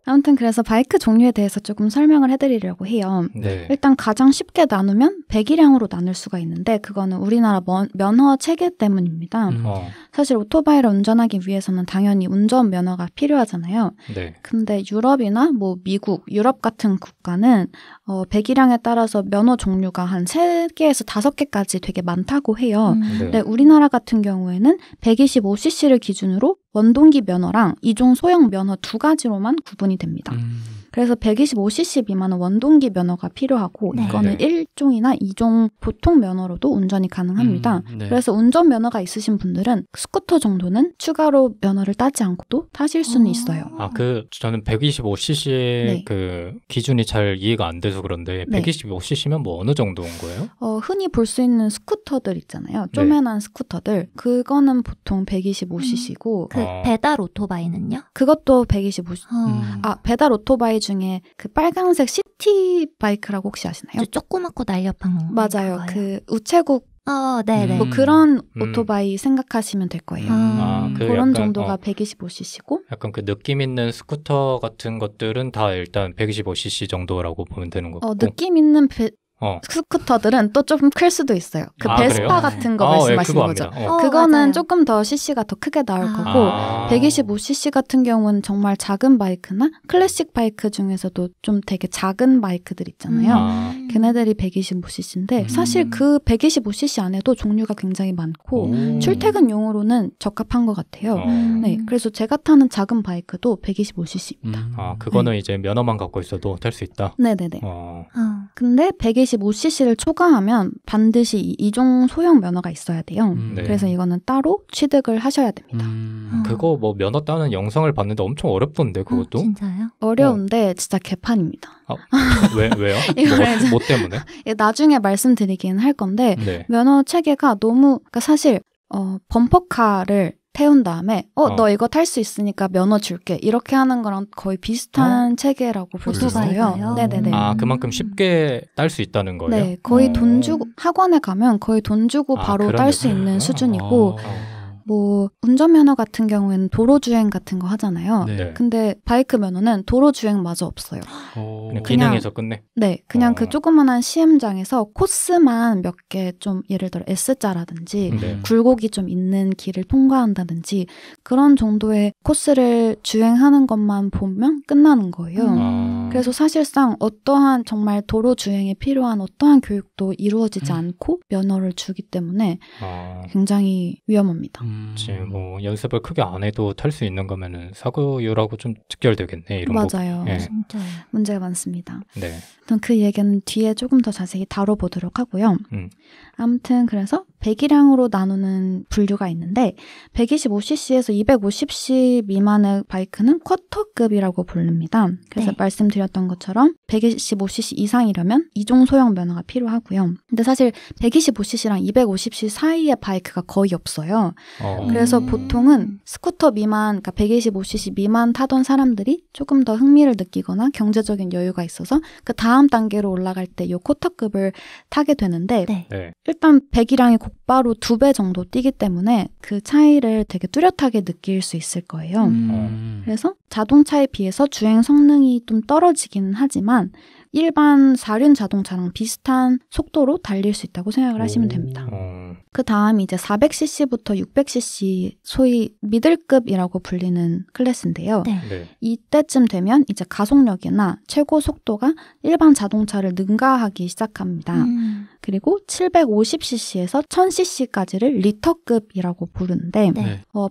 아무튼 그래서 바이크 종류에 대해서 조금 설명을 해드리려고 해요. 네. 일단 가장 쉽게 나누면 배기량으로 나눌 수가 있는데 그거는 우리나라 면허 체계 때문입니다. 사실 오토바이를 운전하기 위해서는 당연히 운전면허가 필요하잖아요. 네. 근데 유럽이나 뭐 미국, 유럽 같은 국가는 배기량에 따라서 면허 종류가 한 3개에서 5개까지 되게 많다고 해요. 네. 근데 우리나라 같은 경우에는 125cc를 기준으로 원동기 면허랑 이종 소형 면허 2가지로만 구분이 됩니다. 그래서 125cc 미만은 원동기 면허가 필요하고 네. 이거는 1종이나 2종 보통 면허로도 운전이 가능합니다. 네. 그래서 운전 면허가 있으신 분들은 스쿠터 정도는 추가로 면허를 따지 않고도 타실 수는 있어요. 저는 125cc의 네. 그 기준이 잘 이해가 안 돼서 그런데 125cc면 뭐 어느 정도인 거예요? 흔히 볼 수 있는 스쿠터들 있잖아요. 쪼매난 스쿠터들. 그거는 보통 125cc고 그 배달 오토바이는요? 그것도 125cc. 배달 오토바이 중에 그 빨간색 시티 바이크라고 혹시 아시나요? 조그맣고 날렵한 맞아요. 건가요? 그 우체국 네네. 뭐 그런 오토바이 생각하시면 될 거예요. 그런 약간, 정도가 125cc고. 약간 그 느낌 있는 스쿠터 같은 것들은 다 일단 125cc 정도라고 보면 되는 거고. 느낌 있는 스쿠터들은 또 좀 클 수도 있어요. 그 베스파 그래요? 같은 거 말씀하시는 거죠. 그거는 맞아요. 조금 더 cc가 더 크게 나올 거고 125cc 같은 경우는 정말 작은 바이크나 클래식 바이크 중에서도 좀 되게 작은 바이크들 있잖아요. 걔네들이 125cc인데 사실 그 125cc 안에도 종류가 굉장히 많고 출퇴근용으로는 적합한 것 같아요. 네, 그래서 제가 타는 작은 바이크도 125cc입니다. 그거는 이제 면허만 갖고 있어도 탈 수 있다? 네네네. 근데 125cc를 초과하면 반드시 2종 소형 면허가 있어야 돼요. 네. 그래서 이거는 따로 취득을 하셔야 됩니다. 그거 뭐 면허 따는 영상을 봤는데 엄청 어렵던데 그것도? 진짜요? 어려운데 진짜 개판입니다. 왜요? 뭐 때문에? 나중에 말씀드리긴 할 건데 네. 면허 체계가 너무 그러니까 사실 범퍼카를 태운 다음에 너 이거 탈 수 있으니까 면허 줄게 이렇게 하는 거랑 거의 비슷한 체계라고 볼 수 있어요. 네네네. 그만큼 쉽게 딸 수 있다는 거예요? 네, 거의 돈 주고 학원에 가면 거의 돈 주고 바로 딸 수 있는 수준이고 뭐 운전면허 같은 경우에는 도로주행 같은 거 하잖아요. 네. 근데 바이크 면허는 도로주행마저 없어요. 그냥 기능에서 끝내? 네. 그냥 그 조그만한 시험장에서 코스만 몇 개 좀 예를 들어 S자라든지 굴곡이 좀 있는 길을 통과한다든지 그런 정도의 코스를 주행하는 것만 보면 끝나는 거예요. 그래서 사실상 어떠한 정말 도로주행에 필요한 어떠한 교육도 이루어지지 않고 면허를 주기 때문에 굉장히 위험합니다. 뭐 연습을 크게 안 해도 탈 수 있는 거면은 사고율하고 좀 직결되겠네 이런 거. 맞아요. 네. 진짜 문제가 많습니다. 네. 그 얘기는 뒤에 조금 더 자세히 다뤄보도록 하고요. 아무튼 그래서 배기량으로 나누는 분류가 있는데 125cc에서 250cc 미만의 바이크는 쿼터급이라고 부릅니다. 그래서 말씀드렸던 것처럼 125cc 이상이려면 2종 소형 면허가 필요하고요. 근데 사실 125cc랑 250cc 사이의 바이크가 거의 없어요. 그래서 보통은 스쿠터 미만, 그러니까 125cc 미만 타던 사람들이 조금 더 흥미를 느끼거나 경제적인 여유가 있어서 그 다음 단계로 올라갈 때 이 쿼터급을 타게 되는데 일단 배기량이 곧바로 2배 정도 뛰기 때문에 그 차이를 되게 뚜렷하게 느낄 수 있을 거예요. 그래서 자동차에 비해서 주행 성능이 좀 떨어지기는 하지만 일반 4륜 자동차랑 비슷한 속도로 달릴 수 있다고 생각을 하시면 됩니다. 그 다음이 이제 400cc부터 600cc 소위 미들급이라고 불리는 클래스인데요. 이때쯤 되면 이제 가속력이나 최고 속도가 일반 자동차를 능가하기 시작합니다. 그리고 750cc에서 1000cc까지를 리터급이라고 부르는데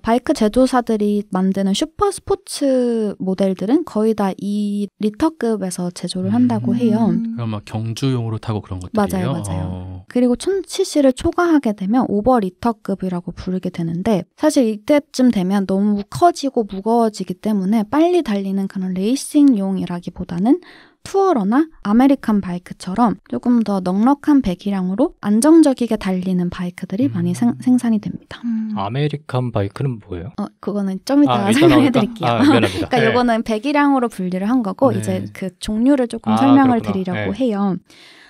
바이크 제조사들이 만드는 슈퍼 스포츠 모델들은 거의 다 이 리터급에서 제조를 한다고 해요. 그럼 막 경주용으로 타고 그런 것들이에요? 맞아요. 그리고 1000cc를 초과하게 되면 오버 리터급이라고 부르게 되는데 사실 이때쯤 되면 너무 커지고 무거워지기 때문에 빨리 달리는 그런 레이싱용이라기보다는 투어러나 아메리칸 바이크처럼 조금 더 넉넉한 배기량으로 안정적이게 달리는 바이크들이 많이 생산이 됩니다. 아메리칸 바이크는 뭐예요? 그거는 좀 이따 설명해드릴게요. 미안합니다. 그러니까 이거는 배기량으로 분류를 한 거고 이제 그 종류를 조금 설명을 드리려고 해요.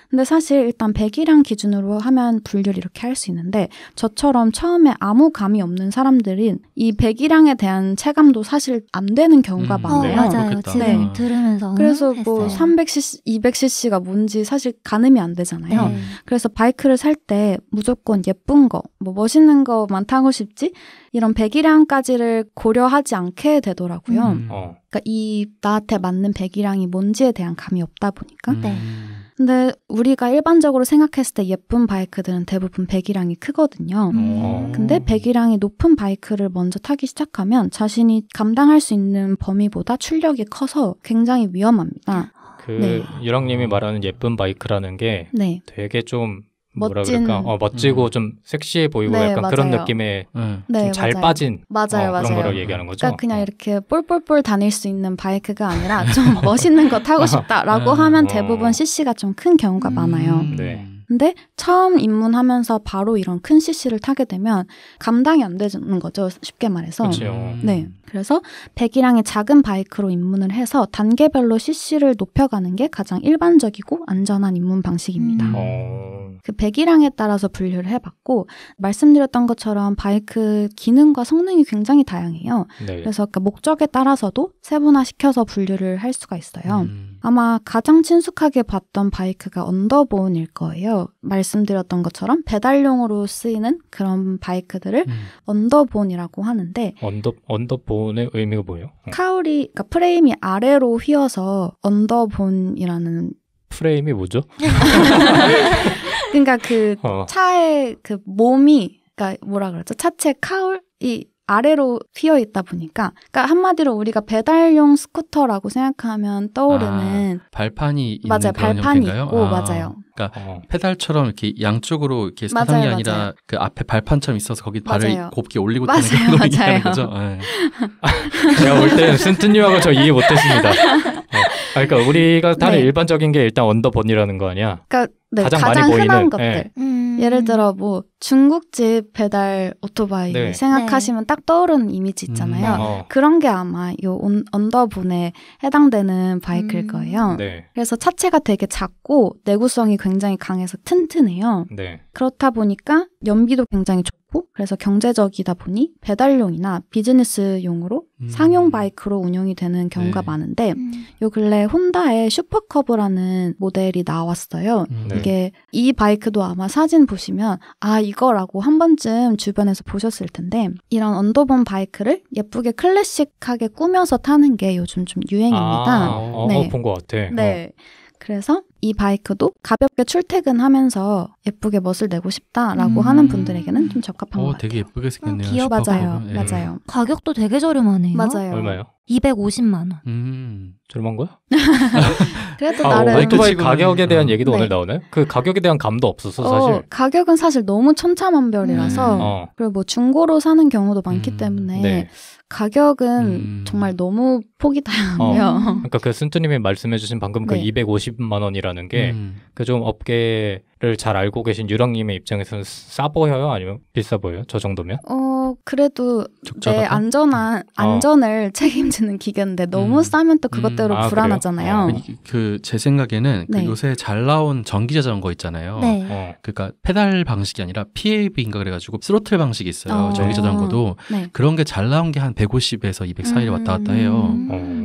근데 사실 일단 배기량 기준으로 하면 분류를 이렇게 할 수 있는데 저처럼 처음에 아무 감이 없는 사람들은 이 배기량에 대한 체감도 사실 안 되는 경우가 많아요. 맞아요. 지금 들으면서 그래서 뭐 300cc, 200cc가 뭔지 사실 가늠이 안 되잖아요. 그래서 바이크를 살 때 무조건 예쁜 거, 뭐 멋있는 거만 타고 싶지 이런 배기량까지를 고려하지 않게 되더라고요. 그러니까 이 나한테 맞는 배기량이 뭔지에 대한 감이 없다 보니까. 근데 우리가 일반적으로 생각했을 때 예쁜 바이크들은 대부분 배기량이 크거든요. 근데 배기량이 높은 바이크를 먼저 타기 시작하면 자신이 감당할 수 있는 범위보다 출력이 커서 굉장히 위험합니다. 유랑님이 말하는 예쁜 바이크라는 게 되게 좀 뭐라 멋진, 그럴까? 멋지고 좀 섹시해 보이고 약간 맞아요. 그런 느낌의 좀 잘 빠진 그런 거를 얘기하는 거죠. 그러니까 그냥 이렇게 볼볼볼 다닐 수 있는 바이크가 아니라 좀 멋있는 거 타고 싶다라고 하면 대부분 CC가 좀 큰 경우가 많아요. 근데 처음 입문하면서 바로 이런 큰 CC를 타게 되면 감당이 안 되는 거죠. 쉽게 말해서. 그렇죠. 네. 그래서 배기량이 작은 바이크로 입문을 해서 단계별로 CC를 높여가는 게 가장 일반적이고 안전한 입문 방식입니다. 그 배기량에 따라서 분류를 해봤고 말씀드렸던 것처럼 바이크 기능과 성능이 굉장히 다양해요. 그래서 그 목적에 따라서도 세분화시켜서 분류를 할 수가 있어요. 아마 가장 친숙하게 봤던 바이크가 언더본일 거예요. 말씀드렸던 것처럼 배달용으로 쓰이는 그런 바이크들을 언더본이라고 하는데 언더본의 의미가 뭐예요? 카울이 그러니까 프레임이 아래로 휘어서 언더본이라는 프레임이 뭐죠? 그러니까 그 차의 그 몸이 그러니까 뭐라 그러죠? 차체 카울이 아래로 휘어 있다 보니까 그러니까 한마디로 우리가 배달용 스쿠터라고 생각하면 떠오르는 발판이 있는 맞아요. 그런 발판이 형태인가요? 있고 맞아요. 그러니까 페달처럼 이렇게 양쪽으로 이렇게 사상이 아니라 그 앞에 발판처럼 있어서 거기 발을 곱게 올리고 타는 그런 걸 얘기하는 거죠. 제가 볼 때는 순트님하고 저 이해 못했습니다. 그러니까 우리가 다른 일반적인 게 일단 언더본이라는 거 아니야? 그러니까 가장 많이 흔한 보이는 것들. 예를 들어 뭐 중국집 배달 오토바이 생각하시면 딱 떠오르는 이미지 있잖아요. 그런 게 아마 요 언더본에 해당되는 바이크일 거예요. 그래서 차체가 되게 작고 내구성이 굉장히 강해서 튼튼해요. 그렇다 보니까 연비도 굉장히 좋고 그래서 경제적이다 보니 배달용이나 비즈니스용으로 상용 바이크로 운영이 되는 경우가 많은데 요 근래 혼다의 슈퍼커브라는 모델이 나왔어요. 이게 이 바이크도 아마 사진 보시면 이거라고 한 번쯤 주변에서 보셨을 텐데 이런 언더본 바이크를 예쁘게 클래식하게 꾸며서 타는 게 요즘 좀 유행입니다. 본 것 같아. 네. 그래서 이 바이크도 가볍게 출퇴근하면서 예쁘게 멋을 내고 싶다라고 하는 분들에게는 좀 적합한 것 같아요. 되게 예쁘게 생겼네요. 귀엽고. 맞아요. 가격도 되게 저렴하네요. 맞아요. 얼마요? 250만 원. 저렴한 거야? 그래도 나름 오토바이 가격에 대한 얘기도 오늘 나오나요? 그 가격에 대한 감도 없었어 사실. 가격은 사실 너무 천차만별이라서 그리고 뭐 중고로 사는 경우도 많기 때문에 가격은 정말 너무 폭이 다양해요. 그러니까 그 순투님이 말씀해주신 방금 그 250만 원이라는 게 그 좀 업계를 잘 알고 계신 유랑님의 입장에서는 싸 보여요? 아니면 비싸 보여요? 저 정도면? 그래도 내 안전을 책임지는 기계인데 너무 싸면 또 그것대로 불안하잖아요. 제 생각에는 그 요새 잘 나온 전기 자전거 있잖아요. 그러니까 페달 방식이 아니라 PAV인가 그래가지고 스로틀 방식이 있어요. 전기 자전거도 그런 게 잘 나온 게 한 150에서 200 사이를 왔다 갔다 해요.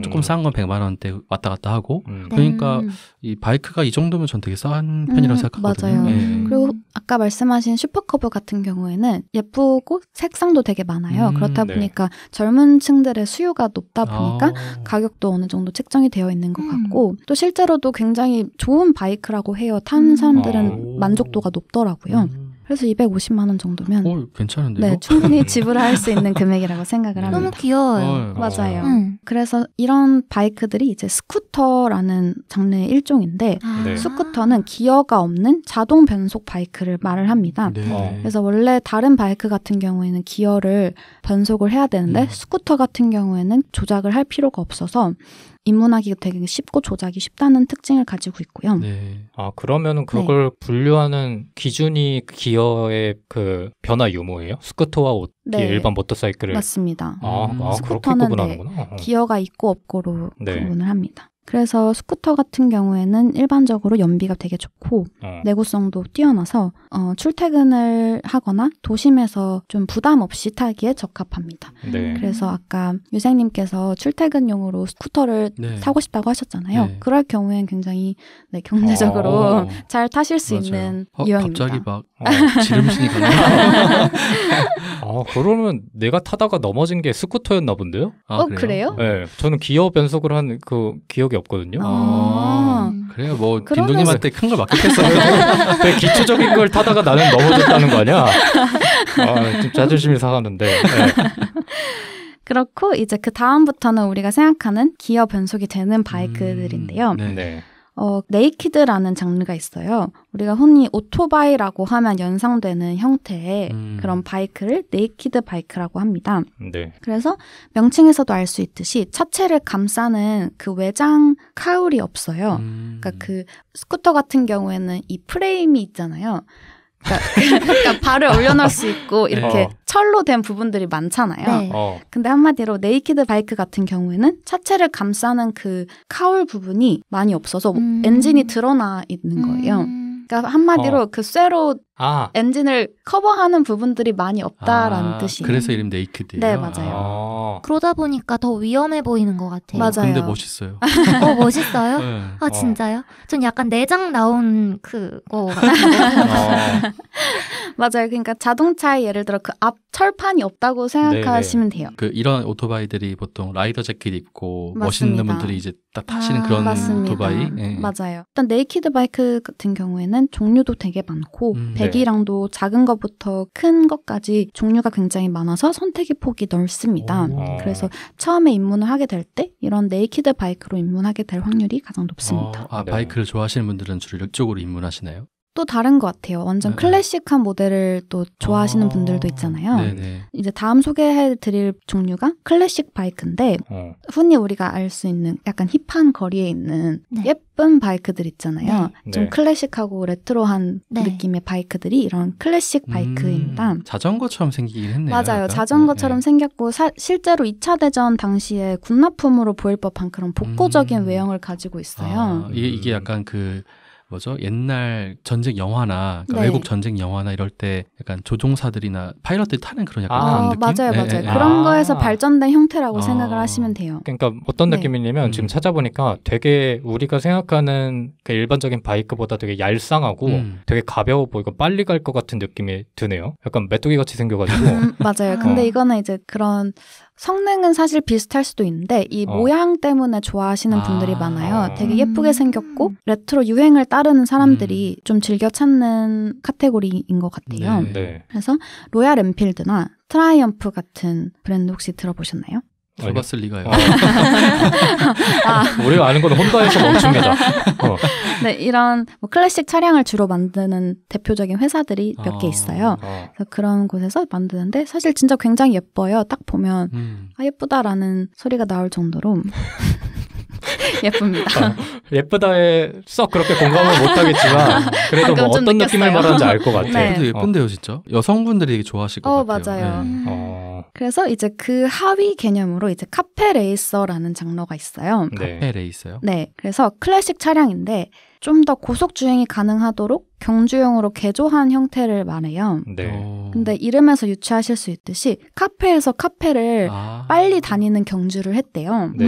조금 싼 건 100만 원대 왔다 갔다 하고 그러니까 이 바이크가 이 정도면 전 되게 싼 편이라고 생각하거든요. 맞아요. 그리고 아까 말씀하신 슈퍼커브 같은 경우에는 예쁘고 색상도 되게 많아요. 그렇다 보니까 젊은 층들의 수요가 높다 보니까 가격도 어느 정도 책정이 되어 있는 것 같고 또 실제로도 굉장히 좋은 바이크라고 해요. 탄 사람들은 만족도가 높더라고요. 그래서 250만 원 정도면 괜찮은데요? 네, 충분히 지불할 수 있는 금액이라고 생각을 합니다. 너무 귀여워요. 맞아요. 그래서 이런 바이크들이 이제 스쿠터라는 장르의 일종인데 스쿠터는 기어가 없는 자동 변속 바이크를 말을 합니다. 그래서 원래 다른 바이크 같은 경우에는 기어를 변속을 해야 되는데 스쿠터 같은 경우에는 조작을 할 필요가 없어서 입문하기가 되게 쉽고 조작이 쉽다는 특징을 가지고 있고요. 그러면은 그걸 분류하는 기준이 기어의 그 변화 유무예요? 스쿠터와 일반 모터사이클을 맞습니다. 스쿠터는 그렇게 구분하는구나. 기어가 있고 없고로 구분을 합니다. 그래서 스쿠터 같은 경우에는 일반적으로 연비가 되게 좋고 내구성도 뛰어나서 출퇴근을 하거나 도심에서 좀 부담 없이 타기에 적합합니다. 그래서 아까 유생님께서 출퇴근용으로 스쿠터를 타고 싶다고 하셨잖아요. 그럴 경우엔 굉장히 경제적으로 잘 타실 수 있는 유형입니다. 갑자기 막 지름신이 가나? 그러면 내가 타다가 넘어진 게 스쿠터였나 본데요? 그래요? 네, 저는 기어 변속을 한 그 기억이 없거든요. 그래요? 뭐 딘동님한테 큰 걸 맡겼겠어요. 왜 기초적인 걸 타다가 나는 넘어졌다는 거 아니야? 좀 자존심이 상하는데. 네. 그렇고 이제 그 다음부터는 우리가 생각하는 기어 변속이 되는 바이크들인데요. 네. 네이키드라는 장르가 있어요. 우리가 흔히 오토바이라고 하면 연상되는 형태의 그런 바이크를 네이키드 바이크라고 합니다. 네. 그래서 명칭에서도 알 수 있듯이 차체를 감싸는 그 외장 카울이 없어요. 그러니까 그 스쿠터 같은 경우에는 이 프레임이 있잖아요. 그러니까 발을 올려놓을 수 있고 이렇게 철로 된 부분들이 많잖아요. 네. 근데 한마디로 네이키드 바이크 같은 경우에는 차체를 감싸는 그 카울 부분이 많이 없어서 엔진이 드러나 있는 거예요. 그러니까 한마디로 그 쇠로 엔진을 커버하는 부분들이 많이 없다라는 뜻이에요. 그래서 이름 네이키드예요? 네, 맞아요. 그러다 보니까 더 위험해 보이는 것 같아요. 맞아요. 근데 멋있어요. 멋있어요? 네. 진짜요? 전 약간 내장 나온 그거 맞아요. 그러니까 자동차에 예를 들어 그 앞 철판이 없다고 생각하시면 돼요. 이런 오토바이들이 보통 라이더 재킷 입고 맞습니다. 멋있는 분들이 이제 딱 타시는 그런 맞습니다. 오토바이. 맞아요. 일단 네이키드 바이크 같은 경우에는 종류도 되게 많고 배기량도 작은 것부터 큰 것까지 종류가 굉장히 많아서 선택의 폭이 넓습니다. 그래서 처음에 입문을 하게 될 때 이런 네이키드 바이크로 입문하게 될 확률이 가장 높습니다. 바이크를 좋아하시는 분들은 주로 이쪽으로 입문하시나요? 또 다른 것 같아요. 완전 클래식한 모델을 또 좋아하시는 분들도 있잖아요. 네네. 이제 다음 소개해드릴 종류가 클래식 바이크인데 흔히 우리가 알 수 있는 약간 힙한 거리에 있는 예쁜 바이크들 있잖아요. 좀 클래식하고 레트로한 느낌의 바이크들이 이런 클래식 바이크입니다. 자전거처럼 생기긴 했네요. 맞아요. 약간. 자전거처럼 생겼고 실제로 2차 대전 당시에 군납품으로 보일 법한 그런 복고적인 외형을 가지고 있어요. 이게 약간 옛날 전쟁 영화나 외국 전쟁 영화나 이럴 때 약간 조종사들이나 파일럿들이 타는 그런 약간 그런 느낌? 맞아요. 그런 거에서 발전된 형태라고 생각을 하시면 돼요. 그러니까 어떤 느낌이냐면 지금 찾아보니까 되게 우리가 생각하는 그 일반적인 바이크보다 되게 얄쌍하고 되게 가벼워 보이고 빨리 갈 것 같은 느낌이 드네요. 약간 메뚜기 같이 생겨가지고. 맞아요. 근데 이거는 이제 그런 성능은 사실 비슷할 수도 있는데 이 모양 때문에 좋아하시는 분들이 많아요. 되게 예쁘게 생겼고 레트로 유행을 따르는 사람들이 좀 즐겨 찾는 카테고리인 것 같아요. 네. 그래서 로얄 엔필드나 트라이엄프 같은 브랜드 혹시 들어보셨나요? 들어봤을 리가요. 우리가 아는 건 혼다에서 멈춥니다. 네, 이런 클래식 차량을 주로 만드는 대표적인 회사들이 몇 개 있어요. 그래서 그런 곳에서 만드는데 사실 진짜 굉장히 예뻐요. 딱 보면 예쁘다라는 소리가 나올 정도로 예쁩니다. 예쁘다에 썩 그렇게 공감을 못하겠지만 그래도 뭐 어떤 느꼈어요. 느낌을 말하는지 알 것 같아요. 그래도 예쁜데요, 진짜. 여성분들이 되게 좋아하실 것 같아요. 맞아요. 그래서 이제 그 하위 개념으로 이제 카페 레이서라는 장르가 있어요. 카페 레이서요? 네. 그래서 클래식 차량인데 좀 더 고속 주행이 가능하도록 경주용으로 개조한 형태를 말해요. 네. 근데 이름에서 유추하실 수 있듯이 카페에서 카페를 빨리 다니는 경주를 했대요. 네.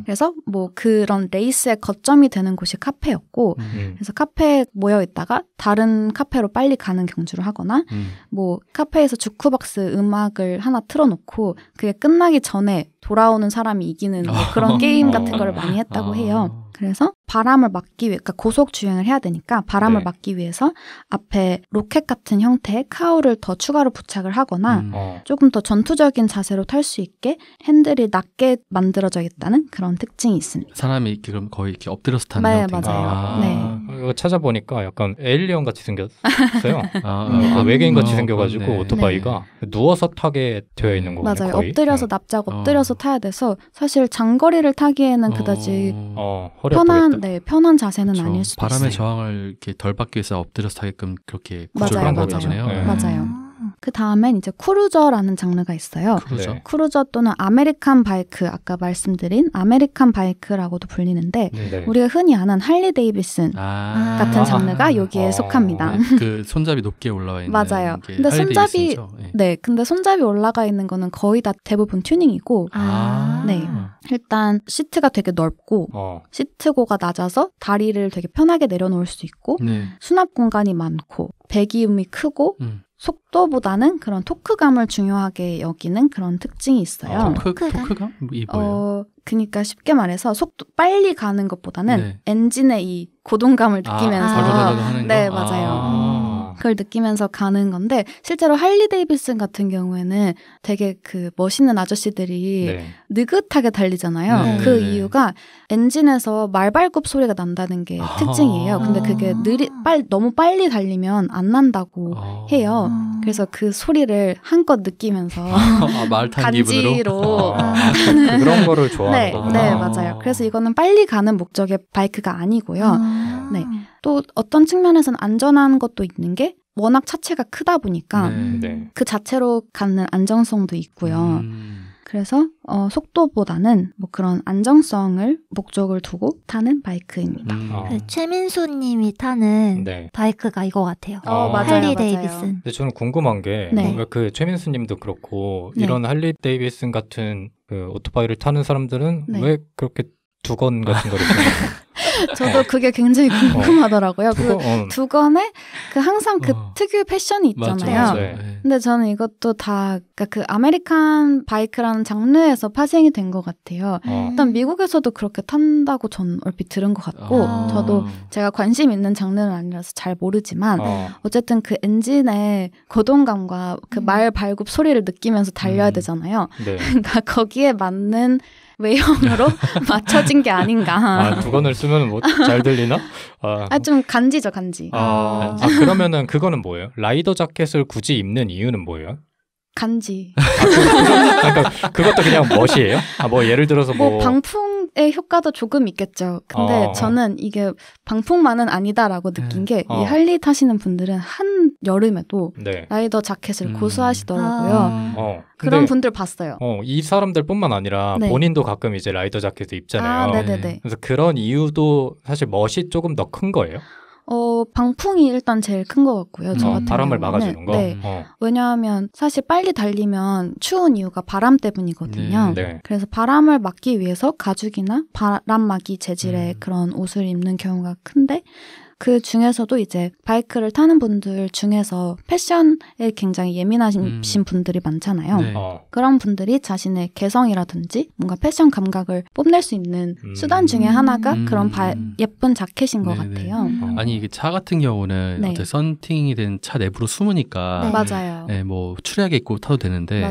그래서 뭐 그런 레이스의 거점이 되는 곳이 카페였고 그래서 카페에 모여 있다가 다른 카페로 빨리 가는 경주를 하거나 뭐 카페에서 주크박스 음악을 하나 틀어놓고 그게 끝나기 전에 돌아오는 사람이 이기는 뭐 그런 게임 같은 거를 많이 했다고 해요. 그래서 바람을 막기 위해, 그러니까 고속 주행을 해야 되니까 바람을 막기 위해서 앞에 로켓 같은 형태의 카울을 더 추가로 부착을 하거나 조금 더 전투적인 자세로 탈 수 있게 핸들이 낮게 만들어져 있다는 그런 특징이 있습니다. 사람이 그럼 거의 이렇게 엎드려서 타는 형태인가? 맞아요. 네. 이거 찾아보니까 약간 에일리언 같이 생겼어요. 외계인 같이 생겨가지고 오토바이가 누워서 타게 되어 있는 거군요. 맞아요. 거의. 엎드려서 납작 엎드려서 타야 돼서 사실 장거리를 타기에는 그다지 편한 자세는 아닐 수도 바람의 있어요. 저항을 이렇게 덜 받기 위해서 엎드려서 타게끔 그렇게 구조를 한 거잖아요. 맞아요. 그 다음엔 이제 크루저라는 장르가 있어요. 크루저. 네. 크루저 또는 아메리칸 바이크, 아까 말씀드린 아메리칸 바이크라고도 불리는데 네. 우리가 흔히 아는 할리 데이비슨 같은 장르가 여기에 속합니다. 그 손잡이 높게 올라와 있는 맞아요. 근데 손잡이 근데 손잡이 올라가 있는 거는 거의 다 대부분 튜닝이고 네. 일단 시트가 되게 넓고 시트고가 낮아서 다리를 되게 편하게 내려놓을 수 있고 수납 공간이 많고 배기음이 크고 속도보다는 그런 토크감을 중요하게 여기는 그런 특징이 있어요. 토크감이 뭐예요? 그러니까 쉽게 말해서 속도 빨리 가는 것보다는 엔진의 이 고동감을 느끼면서 네, 맞아요. 그걸 느끼면서 가는 건데 실제로 할리 데이비슨 같은 경우에는 되게 그 멋있는 아저씨들이 느긋하게 달리잖아요. 그 이유가 엔진에서 말발굽 소리가 난다는 게 특징이에요. 근데 그게 너무 빨리 달리면 안 난다고 해요. 그래서 그 소리를 한껏 느끼면서 간지로 그런 거를 좋아하는 거구나. 네, 맞아요. 그래서 이거는 빨리 가는 목적의 바이크가 아니고요. 네. 또 어떤 측면에서는 안전한 것도 있는 게 워낙 차체가 크다 보니까 그 자체로 갖는 안정성도 있고요. 그래서 속도보다는 뭐 그런 안정성을 목적을 두고 타는 바이크입니다. 최민수님이 타는 바이크가 이거 같아요. 맞아요, 할리 데이비슨. 근데 저는 궁금한 게 그 최민수님도 그렇고 이런 할리 데이비슨 같은 그 오토바이를 타는 사람들은 왜 그렇게 두건 같은 거를 저도 그게 굉장히 궁금하더라고요. 그 두건에 그 항상 그 특유의 패션이 있잖아요. 맞아. 근데 저는 이것도 다 그 아메리칸 바이크라는 장르에서 파생이 된 것 같아요. 일단 미국에서도 그렇게 탄다고 전 얼핏 들은 것 같고 저도 제가 관심 있는 장르는 아니라서 잘 모르지만 어쨌든 그 엔진의 고동감과 그 말 발굽 소리를 느끼면서 달려야 되잖아요. 그러니까 거기에 맞는 외형으로 맞춰진 게 아닌가. 두건을 쓰면 뭐 잘 들리나? 좀 간지죠, 간지. 그러면은 그거는 뭐예요? 라이더 자켓을 굳이 입는 이유는 뭐예요? 간지. 그러니까 그것도 그냥 멋이에요? 뭐 예를 들어서 뭐 방풍의 효과도 조금 있겠죠. 근데 저는 이게 방풍만은 아니다라고 느낀 게 이 할리 타시는 분들은 한 여름에도 라이더 자켓을 고수하시더라고요. 그런 분들 봤어요. 이 사람들뿐만 아니라 본인도 가끔 이제 라이더 자켓을 입잖아요. 그래서 그런 이유도 사실 멋이 조금 더 큰 거예요? 방풍이 일단 제일 큰 것 같고요. 저 같은 바람을 경우는. 막아주는 거? 네. 왜냐하면 사실 빨리 달리면 추운 이유가 바람 때문이거든요. 그래서 바람을 막기 위해서 가죽이나 바람막이 재질의 그런 옷을 입는 경우가 큰데 그 중에서도 이제 바이크를 타는 분들 중에서 패션에 굉장히 예민하신 분들이 많잖아요. 그런 분들이 자신의 개성이라든지 뭔가 패션 감각을 뽐낼 수 있는 수단 중에 하나가 그런 예쁜 자켓인 것 같아요. 아니 이게 차 같은 경우는 어떻게 썬팅이 된 차 내부로 숨으니까 맞아요. 뭐 추리하게 입고 타도 되는데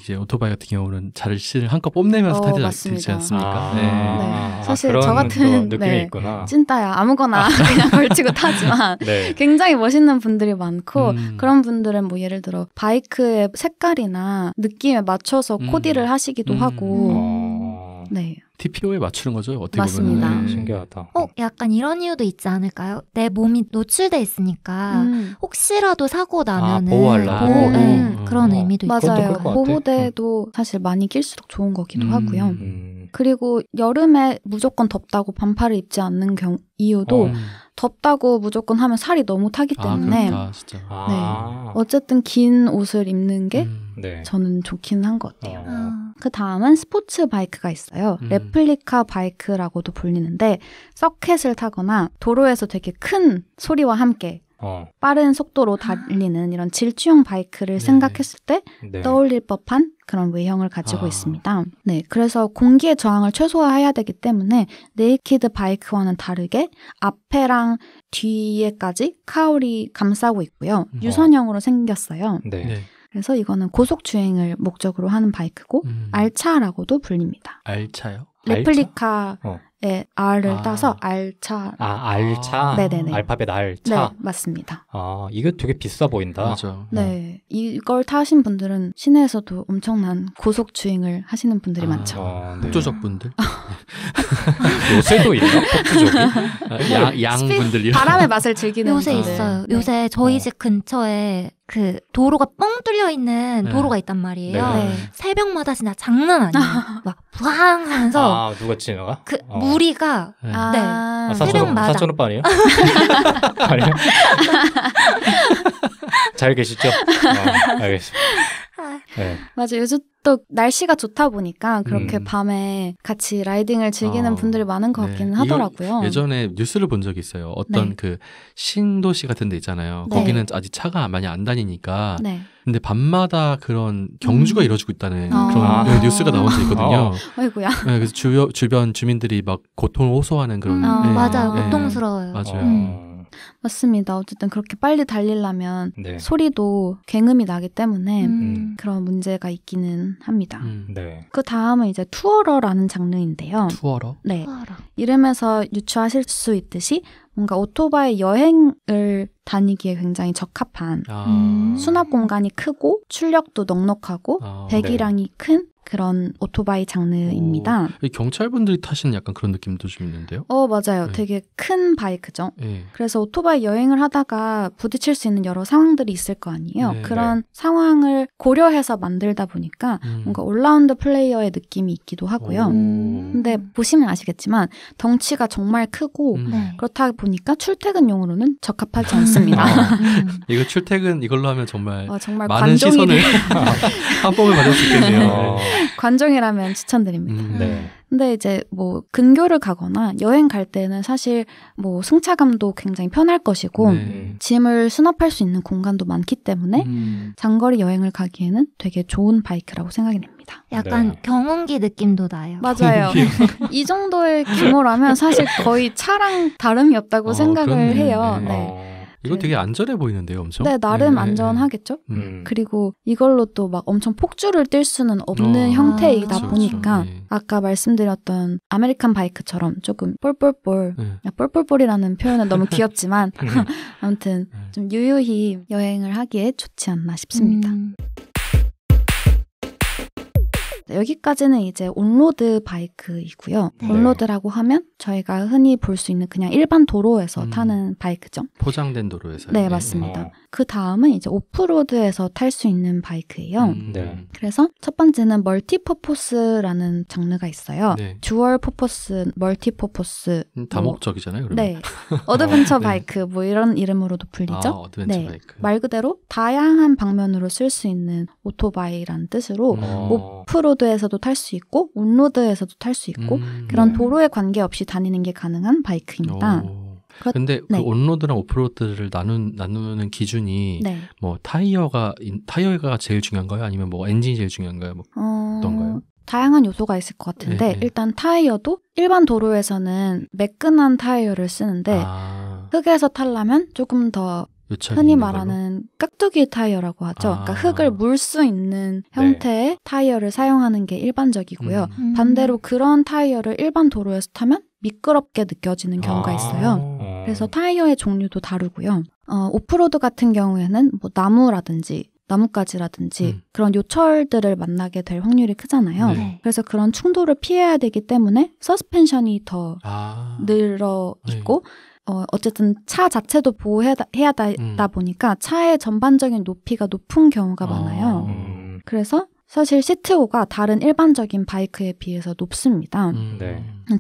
이제 오토바이 같은 경우는 자신을 한껏 뽐내면서 타지 않습니까? 사실 저 같은 느낌이 있구나. 찐따야 아무거나 그냥 걸치고 타지만 굉장히 멋있는 분들이 많고 그런 분들은 뭐 예를 들어 바이크의 색깔이나 느낌에 맞춰서 코디를 하시기도 하고 TPO에 맞추는 거죠? 어떻게 맞습니다. 보면. 신기하다. 약간 이런 이유도 있지 않을까요? 내 몸이 노출돼 있으니까 혹시라도 사고 나면은 보호하려고. 그런 의미도 있고. 맞아요. 보호대도 사실 많이 낄수록 좋은 거기도 하고요. 그리고 여름에 무조건 덥다고 반팔을 입지 않는 이유도 덥다고 무조건 하면 살이 너무 타기 때문에 진짜. 어쨌든 긴 옷을 입는 게 저는 좋긴 한 것 같아요. 그 다음은 스포츠 바이크가 있어요. 레플리카 바이크라고도 불리는데 서킷을 타거나 도로에서 되게 큰 소리와 함께 빠른 속도로 달리는 이런 질주형 바이크를 생각했을 때 떠올릴 법한 그런 외형을 가지고 있습니다. 그래서 공기의 저항을 최소화해야 되기 때문에 네이키드 바이크와는 다르게 앞에랑 뒤에까지 카울이 감싸고 있고요. 유선형으로 생겼어요. 그래서 이거는 고속 주행을 목적으로 하는 바이크고 알차라고도 불립니다. 알차요? 레플리카의 R을 따서 알차. 알차? 네네네. 알파벳 알차? 네, 맞습니다. 이게 되게 비싸 보인다. 맞아. 네. 이걸 타신 분들은 시내에서도 엄청난 고속 주행을 하시는 분들이 많죠. 폭주적 분들? 요새도 있나? 폭주족이? 양 분들이요? 바람의 맛을 즐기는 요새 분들. 있어요. 요새 저희 집 근처에 그 도로가 뻥 뚫려 있는 네. 도로가 있단 말이에요. 네. 새벽마다 진짜 장난 아니에요. 막 부항 하면서 누가 지나가? 그 무리가 네. 새벽마다 사촌 오빠 아니에요? 아니요? 잘 계시죠? 알겠습니다. 네. 맞아요. 요즘 또 날씨가 좋다 보니까 그렇게 밤에 같이 라이딩을 즐기는 분들이 많은 것 같기는 하더라고요. 예전에 뉴스를 본 적이 있어요. 어떤 그 신도시 같은 데 있잖아요. 거기는 아직 차가 많이 안 다니니까. 근데 밤마다 그런 경주가 이루어지고 있다는 그런 뉴스가 나온 적이 있거든요. 아이고야. 네, 그래서 주변 주민들이 막 고통을 호소하는 그런. 맞아요. 고통스러워요. 맞아요. 맞습니다. 어쨌든 그렇게 빨리 달리려면 소리도 굉음이 나기 때문에 그런 문제가 있기는 합니다. 그 다음은 이제 투어러라는 장르인데요. 투어러? 네. 투어러. 이름에서 유추하실 수 있듯이 뭔가 오토바이 여행을 다니기에 굉장히 적합한 수납 공간이 크고 출력도 넉넉하고 배기량이 큰 그런 오토바이 장르입니다. 경찰분들이 타시는 약간 그런 느낌도 좀 있는데요? 맞아요. 되게 큰 바이크죠. 그래서 오토바이 여행을 하다가 부딪힐 수 있는 여러 상황들이 있을 거 아니에요. 그런 상황을 고려해서 만들다 보니까 뭔가 올라운드 플레이어의 느낌이 있기도 하고요. 근데 보시면 아시겠지만 덩치가 정말 크고 그렇다 보니까 출퇴근용으로는 적합하지 않습니다. 이거 출퇴근 이걸로 하면 정말 정말 많은 시선을 한 번에 받을 수 있겠네요. 관종이라면 추천드립니다. 근데 이제 뭐 근교를 가거나 여행 갈 때는 사실 뭐 승차감도 굉장히 편할 것이고 짐을 수납할 수 있는 공간도 많기 때문에 장거리 여행을 가기에는 되게 좋은 바이크라고 생각이 됩니다. 약간 경운기 느낌도 나요. 맞아요. 이 정도의 규모라면 사실 거의 차랑 다름이 없다고 생각을 해요. 이거 되게 안전해 보이는데요, 엄청? 네, 나름 안전하겠죠? 그리고 이걸로 또 막 엄청 폭주를 뛸 수는 없는 형태이다 보니까 아까 말씀드렸던 아메리칸 바이크처럼 조금 볼볼볼이라는 표현은 너무 귀엽지만 아무튼 좀 유유히 여행을 하기에 좋지 않나 싶습니다. 여기까지는 이제 온로드 바이크이고요. 온로드라고 하면 저희가 흔히 볼 수 있는 그냥 일반 도로에서 타는 바이크죠. 포장된 도로에서. 네, 맞습니다. 그 다음은 이제 오프로드에서 탈 수 있는 바이크예요. 그래서 첫 번째는 멀티퍼포스라는 장르가 있어요. 듀얼 퍼포스, 멀티퍼포스. 다목적이잖아요, 그러면. 네. 어드벤처 바이크 뭐 이런 이름으로도 불리죠. 어드벤처 바이크. 말 그대로 다양한 방면으로 쓸 수 있는 오토바이란 뜻으로 오프로드에서도 탈 수 있고 온로드에서도 탈 수 있고 그런 도로에 관계없이 다니는 게 가능한 바이크입니다. 근데 그 온로드랑 오프로드를 나누는 기준이 뭐 타이어가 제일 중요한가요? 아니면 뭐 엔진이 제일 중요한가요? 뭐 어떤가요? 다양한 요소가 있을 것 같은데 일단 타이어도 일반 도로에서는 매끈한 타이어를 쓰는데 흙에서 타려면 조금 더 흔히 말하는 깍두기 타이어라고 하죠. 그러니까 흙을 물 수 있는 형태의 타이어를 사용하는 게 일반적이고요. 반대로 그런 타이어를 일반 도로에서 타면 미끄럽게 느껴지는 경우가 있어요. 그래서 타이어의 종류도 다르고요. 오프로드 같은 경우에는 뭐 나뭇가지라든지 그런 요철들을 만나게 될 확률이 크잖아요. 그래서 그런 충돌을 피해야 되기 때문에 서스펜션이 더 늘어 있고 어쨌든 차 자체도 보호해야 하다 보니까 차의 전반적인 높이가 높은 경우가 많아요. 그래서 사실 시트고가 다른 일반적인 바이크에 비해서 높습니다.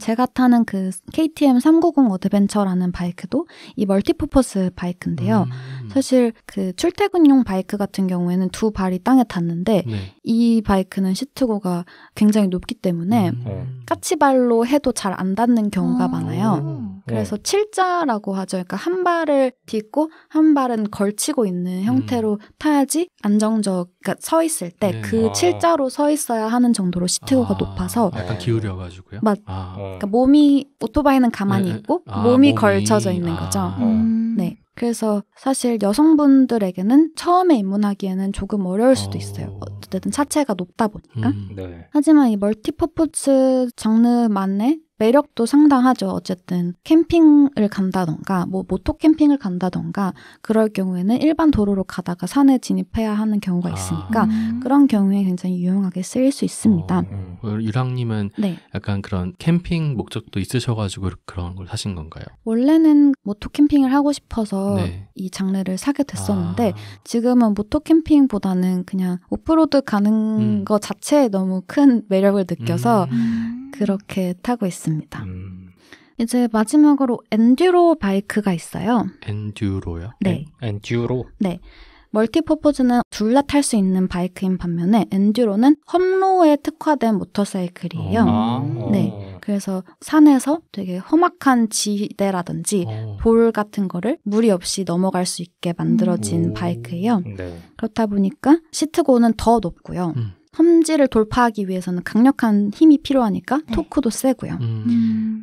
제가 타는 그 KTM 390 어드벤처라는 바이크도 이 멀티퍼포스 바이크인데요. 사실 그 출퇴근용 바이크 같은 경우에는 두 발이 땅에 닿는데 이 바이크는 시트고가 굉장히 높기 때문에 까치발로 해도 잘 안 닿는 경우가 많아요. 그래서 칠자라고 하죠. 그러니까 한 발을 딛고 한 발은 걸치고 있는 형태로 타야지 그러니까 서 있을 때 그 칠자로 서 있어야 하는 정도로 시트고가 높아서 약간 기울여가지고요. 그러니까 오토바이는 가만히 있고 몸이 걸쳐져 있는 거죠. 네. 그래서 사실 여성분들에게는 처음에 입문하기에는 조금 어려울 수도 있어요. 어쨌든 차체가 높다 보니까. 하지만 이 멀티퍼포스 장르만의 매력도 상당하죠. 어쨌든 캠핑을 간다던가 뭐 모토 캠핑을 간다던가 그럴 경우에는 일반 도로로 가다가 산에 진입해야 하는 경우가 있으니까 그런 경우에 굉장히 유용하게 쓰일 수 있습니다. 유랑님은 약간 그런 캠핑 목적도 있으셔가지고 그런 걸 사신 건가요? 원래는 모토 캠핑을 하고 싶어서 이 장르를 사게 됐었는데 지금은 모토 캠핑보다는 그냥 오프로드 가는 거 자체에 너무 큰 매력을 느껴서 그렇게 타고 있습니다. 이제 마지막으로 엔듀로 바이크가 있어요. 엔듀로요? 네. 엔듀로? 네. 멀티퍼포즈는 둘 다 탈 수 있는 바이크인 반면에 엔듀로는 험로에 특화된 모터사이클이에요. 네. 그래서 산에서 되게 험악한 지대라든지 돌 같은 거를 무리 없이 넘어갈 수 있게 만들어진 바이크예요. 네. 그렇다 보니까 시트고는 더 높고요. 험지를 돌파하기 위해서는 강력한 힘이 필요하니까 토크도 세고요.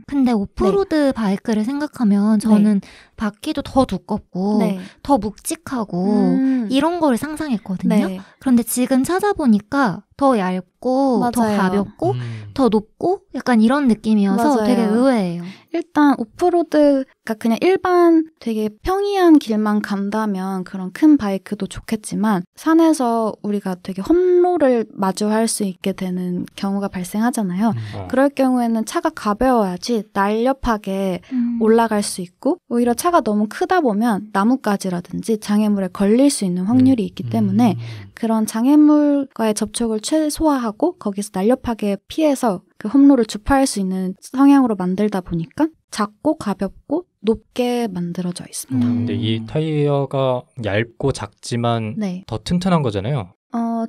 근데 오프로드 바이크를 생각하면 저는 바퀴도 더 두껍고 더 묵직하고 이런 거를 상상했거든요. 그런데 지금 찾아보니까 더 얇고 맞아요. 더 가볍고 더 높고 약간 이런 느낌이어서 맞아요. 되게 의외예요. 일단 오프로드가 그냥 일반 되게 평이한 길만 간다면 그런 큰 바이크도 좋겠지만 산에서 우리가 되게 험로를 마주할 수 있게 되는 경우가 발생하잖아요. 그럴 경우에는 차가 가벼워야지 날렵하게 올라갈 수 있고 오히려 차가 너무 크다 보면 나뭇가지라든지 장애물에 걸릴 수 있는 확률이 있기 때문에 그런 장애물과의 접촉을 최소화하고 거기서 날렵하게 피해서 그 험로를 주파할 수 있는 성향으로 만들다 보니까 작고 가볍고 높게 만들어져 있습니다. 근데 이 타이어가 얇고 작지만 더 튼튼한 거잖아요.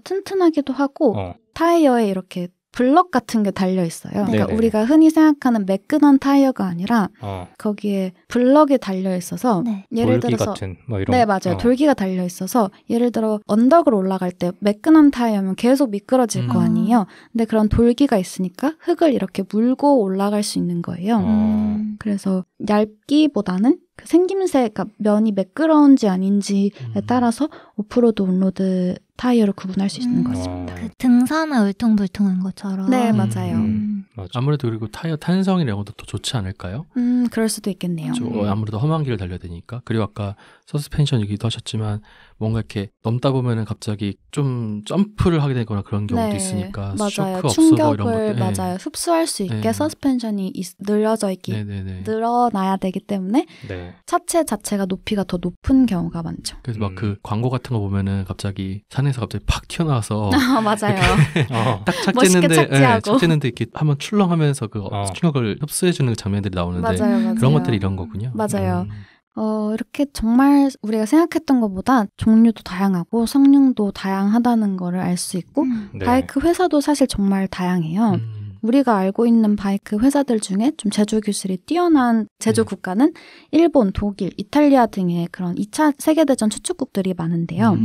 튼튼하기도 하고 타이어에 이렇게 블럭 같은 게 달려 있어요. 그러니까 우리가 흔히 생각하는 매끈한 타이어가 아니라 거기에 블럭이 달려 있어서 예를 들어서 같은 뭐 이런 네 맞아요. 돌기가 달려 있어서 예를 들어 언덕을 올라갈 때 매끈한 타이어면 계속 미끄러질 거 아니에요. 근데 그런 돌기가 있으니까 흙을 이렇게 물고 올라갈 수 있는 거예요. 그래서 얇기보다는 그 생김새, 그러니까 면이 매끄러운지 아닌지에 따라서 오프로드, 온로드 타이어를 구분할 수 있는 것입니다. 그 등산화 울퉁불퉁한 것처럼. 네, 맞아요. 아무래도 그리고 타이어 탄성이라는 것도 더 좋지 않을까요? 그럴 수도 있겠네요. 아무래도 험한 길을 달려야 되니까. 그리고 아까 서스펜션 얘기도 하셨지만 뭔가 이렇게 넘다 보면은 갑자기 좀 점프를 하게 되거나 그런 경우도 있으니까 맞아요. 쇼크 충격을 없어 이런 것들. 맞아요. 흡수할 수 있게 서스펜션이 늘려져 있기 늘어나야 되기 때문에 차체 자체가 높이가 더 높은 경우가 많죠. 그래서 막 그 광고 같은 거 보면은 갑자기 산에서 갑자기 팍 튀어나와서 맞아요. 딱 착지했는데 이렇게 한번 출렁하면서 그 충격을 흡수해주는 장면들이 나오는데 맞아요. 그런 것들이 이런 거군요. 맞아요. 이렇게 정말 우리가 생각했던 것보다 종류도 다양하고 성능도 다양하다는 거를 알 수 있고 바이크 회사도 사실 정말 다양해요. 우리가 알고 있는 바이크 회사들 중에 좀 제조 기술이 뛰어난 제조 국가는 일본, 독일, 이탈리아 등의 그런 2차 세계대전 추축국들이 많은데요.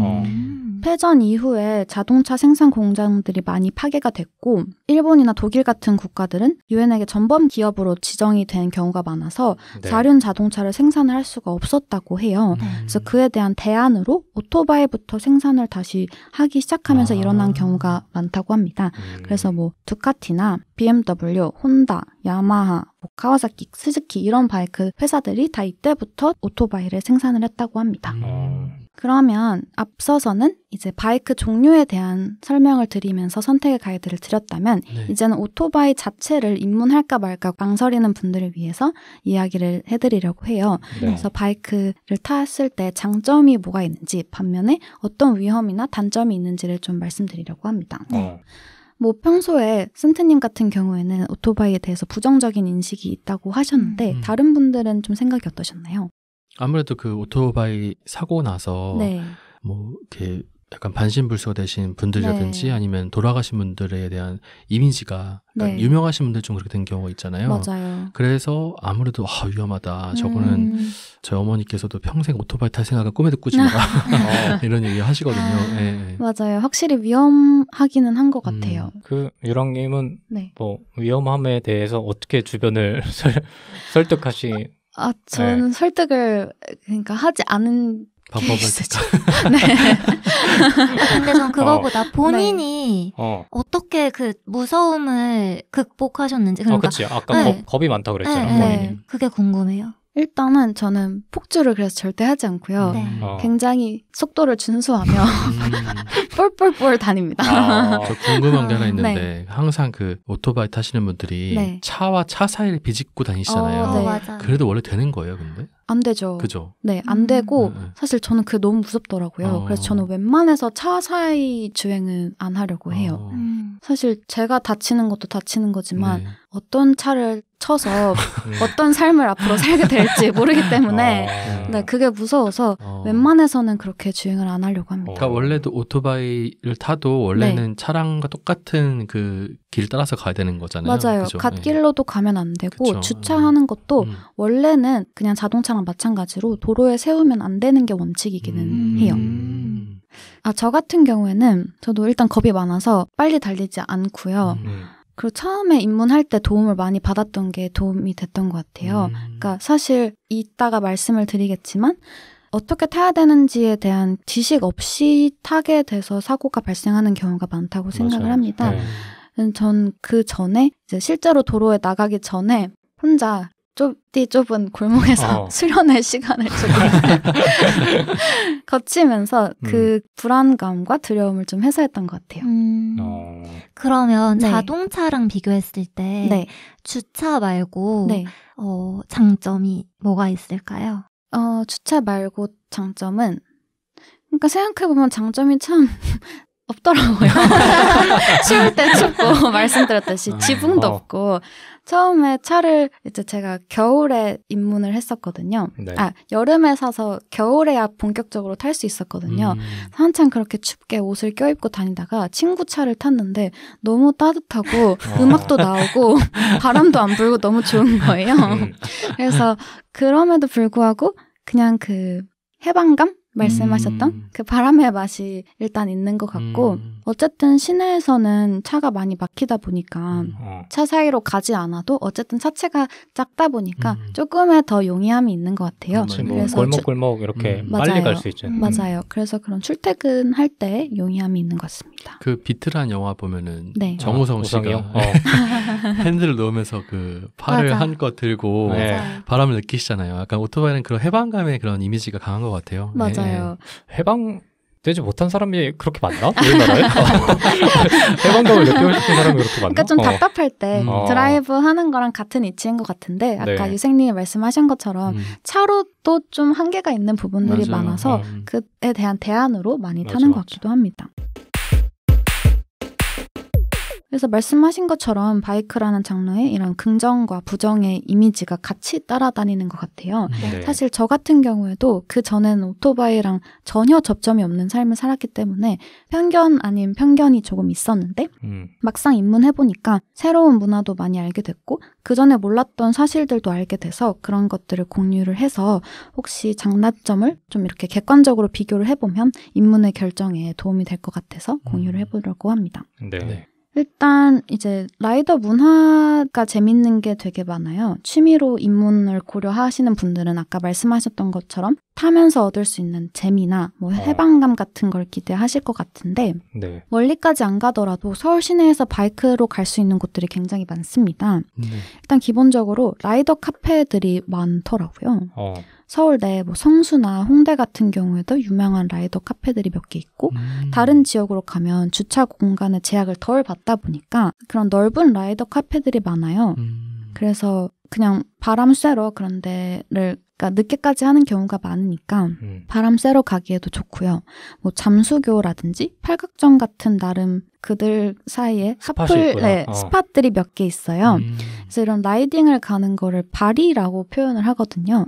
패전 이후에 자동차 생산 공장들이 많이 파괴가 됐고 일본이나 독일 같은 국가들은 유엔에게 전범 기업으로 지정이 된 경우가 많아서 사륜 자동차를 생산을 할 수가 없었다고 해요. 그래서 그에 대한 대안으로 오토바이부터 생산을 다시 하기 시작하면서 일어난 경우가 많다고 합니다. 그래서 뭐 두카티나 BMW, 혼다, 야마하, 카와사키, 스즈키 이런 바이크 회사들이 다 이때부터 오토바이를 생산을 했다고 합니다. 그러면 앞서서는 이제 바이크 종류에 대한 설명을 드리면서 선택의 가이드를 드렸다면 이제는 오토바이 자체를 입문할까 말까 망설이는 분들을 위해서 이야기를 해드리려고 해요. 그래서 바이크를 탔을 때 장점이 뭐가 있는지 반면에 어떤 위험이나 단점이 있는지를 좀 말씀드리려고 합니다. 뭐 평소에 synth님 같은 경우에는 오토바이에 대해서 부정적인 인식이 있다고 하셨는데 다른 분들은 좀 생각이 어떠셨나요? 아무래도 그 오토바이 사고 나서 뭐 이렇게 약간 반신불수가 되신 분들이라든지 아니면 돌아가신 분들에 대한 이미지가 유명하신 분들 중 그렇게 된 경우가 있잖아요. 맞아요. 그래서 아무래도 위험하다. 저거는 저희 어머니께서도 평생 오토바이 탈 생각은 꿈에도 꾸지 마라. 이런 얘기 하시거든요. 맞아요. 확실히 위험하기는 한 것 같아요. 그 유랑님은 뭐 위험함에 대해서 어떻게 주변을 저는 설득을 그러니까 하지 않은 방법을 근데 전 그거보다 본인이 어떻게 그 무서움을 극복하셨는지. 그러니까 그치. 아까 겁이 많다고 그랬잖아. 그게 궁금해요. 일단은 저는 폭주를 그래서 절대 하지 않고요. 굉장히 속도를 준수하며 뻘뻘뻘 다닙니다. 저 궁금한 게 하나 있는데 항상 그 오토바이 타시는 분들이 차와 차 사이를 비집고 다니시잖아요. 맞아. 그래도 원래 되는 거예요, 근데? 안 되죠. 그죠? 네, 안 되고 사실 저는 그게 너무 무섭더라고요. 그래서 저는 웬만해서 차 사이 주행은 안 하려고 해요. 사실 제가 다치는 것도 다치는 거지만 어떤 차를 쳐서 어떤 삶을 앞으로 살게 될지 모르기 때문에 네, 그게 무서워서 웬만해서는 그렇게 주행을 안 하려고 합니다. 그러니까 원래도 오토바이를 타도 원래는 차량과 똑같은 그 길 따라서 가야 되는 거잖아요. 맞아요. 그죠? 갓길로도 가면 안 되고 그쵸. 주차하는 것도 원래는 그냥 자동차랑 마찬가지로 도로에 세우면 안 되는 게 원칙이기는 해요. 저 같은 경우에는 저도 일단 겁이 많아서 빨리 달리지 않고요. 그리고 처음에 입문할 때 도움을 많이 받았던 게 도움이 됐던 것 같아요. 그러니까 사실 이따가 말씀을 드리겠지만 어떻게 타야 되는지에 대한 지식 없이 타게 돼서 사고가 발생하는 경우가 많다고 생각을 맞아요. 합니다. 전 그 전에 이제 실제로 도로에 나가기 전에 혼자 좁은 골목에서 수련의 시간을 조금 거치면서 그 불안감과 두려움을 좀 해소했던 것 같아요. 그러면 자동차랑 비교했을 때 주차 말고 장점이 뭐가 있을까요? 주차 말고 장점은 그러니까 생각해보면 장점이 참 없더라고요. 추울 때 춥고 말씀드렸듯이 지붕도 없고 처음에 차를 이제 제가 겨울에 입문을 했었거든요. 여름에 사서 겨울에야 본격적으로 탈 수 있었거든요. 한참 그렇게 춥게 옷을 껴입고 다니다가 친구 차를 탔는데 너무 따뜻하고 음악도 나오고 바람도 안 불고 너무 좋은 거예요. 그래서 그럼에도 불구하고 그냥 그 해방감? 말씀하셨던 그 바람의 맛이 일단 있는 것 같고 어쨌든 시내에서는 차가 많이 막히다 보니까 차 사이로 가지 않아도 어쨌든 차체가 작다 보니까 조금의 더 용이함이 있는 것 같아요. 그래서 골목골목 이렇게 빨리 갈 수 있죠. 맞아요. 그래서 그런 출퇴근할 때 용이함이 있는 것 같습니다. 그 비트란 영화 보면은 정우성 씨가 핸들을 놓으면서 그 팔을 한껏 들고 바람을 느끼시잖아요. 약간 오토바이는 그런 해방감의 그런 이미지가 강한 것 같아요. 맞아요. 해방되지 못한 사람이 그렇게 많나? 우리나라에? 해방감을 느끼고 싶은 사람이 그렇게 많나? 그러니까 좀 답답할 때 드라이브 하는 거랑 같은 이치인 것 같은데 아까 유생님이 말씀하신 것처럼 차로도 좀 한계가 있는 부분들이 많아서 그에 대한 대안으로 많이 타는 것 같기도 합니다. 그래서 말씀하신 것처럼 바이크라는 장르에 이런 긍정과 부정의 이미지가 같이 따라다니는 것 같아요. 사실 저 같은 경우에도 그 전에는 오토바이랑 전혀 접점이 없는 삶을 살았기 때문에 편견 아닌 편견이 조금 있었는데 막상 입문해보니까 새로운 문화도 많이 알게 됐고 그 전에 몰랐던 사실들도 알게 돼서 그런 것들을 공유를 해서 혹시 장단점을 좀 이렇게 객관적으로 비교를 해보면 입문의 결정에 도움이 될 것 같아서 공유를 해보려고 합니다. 일단 이제 라이더 문화가 재밌는 게 되게 많아요. 취미로 입문을 고려하시는 분들은 아까 말씀하셨던 것처럼 타면서 얻을 수 있는 재미나 뭐 해방감 같은 걸 기대하실 것 같은데 멀리까지 안 가더라도 서울 시내에서 바이크로 갈 수 있는 곳들이 굉장히 많습니다. 일단 기본적으로 라이더 카페들이 많더라고요. 서울대 뭐 성수나 홍대 같은 경우에도 유명한 라이더 카페들이 몇 개 있고 다른 지역으로 가면 주차 공간의 제약을 덜 받다 보니까 그런 넓은 라이더 카페들이 많아요. 그래서 그냥 바람 쐬러 그런 데를 그러니까 늦게까지 하는 경우가 많으니까 바람 쐬러 가기에도 좋고요. 뭐 잠수교라든지 팔각정 같은 나름 그들 사이에 스팟들이 몇 개 있어요. 그래서 이런 라이딩을 가는 거를 발이라고 표현을 하거든요.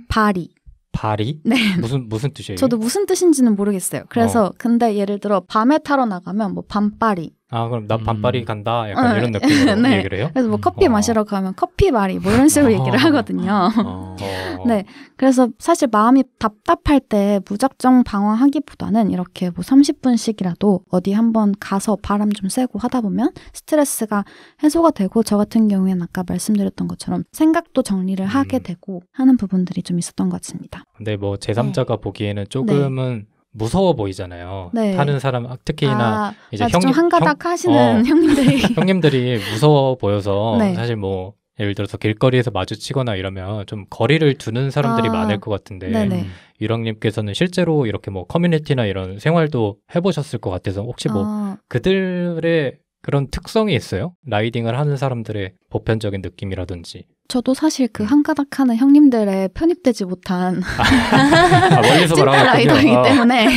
발이. 발이? 네. 무슨 뜻이에요? 저도 무슨 뜻인지는 모르겠어요. 그래서 근데 예를 들어 밤에 타러 나가면 뭐 밤바리. 그럼 나 밤바리 간다. 약간 이런 느낌으로 얘기를 해요? 그래서 뭐 커피 마시러 가면 커피바리 뭐 이런 식으로 얘기를 하거든요. 네. 그래서 사실 마음이 답답할 때 무작정 방황하기보다는 이렇게 뭐 30분씩이라도 어디 한번 가서 바람 좀 쐬고 하다 보면 스트레스가 해소가 되고 저 같은 경우에는 아까 말씀드렸던 것처럼 생각도 정리를 하게 되고 하는 부분들이 좀 있었던 것 같습니다. 근데 뭐 제3자가 보기에는 조금은 무서워 보이잖아요. 타는 사람 특히나 이제 좀 한가닥 하시는 형님들이 무서워 보여서 사실 뭐 예를 들어서 길거리에서 마주치거나 이러면 좀 거리를 두는 사람들이 많을 것 같은데 유랑님께서는 실제로 이렇게 뭐 커뮤니티나 이런 생활도 해보셨을 것 같아서 혹시 뭐 그들의 그런 특성이 있어요? 라이딩을 하는 사람들의 보편적인 느낌이라든지. 저도 사실 그 한가닥하는 형님들의 편입되지 못한 멀리서 찐따 라이더이기 때문에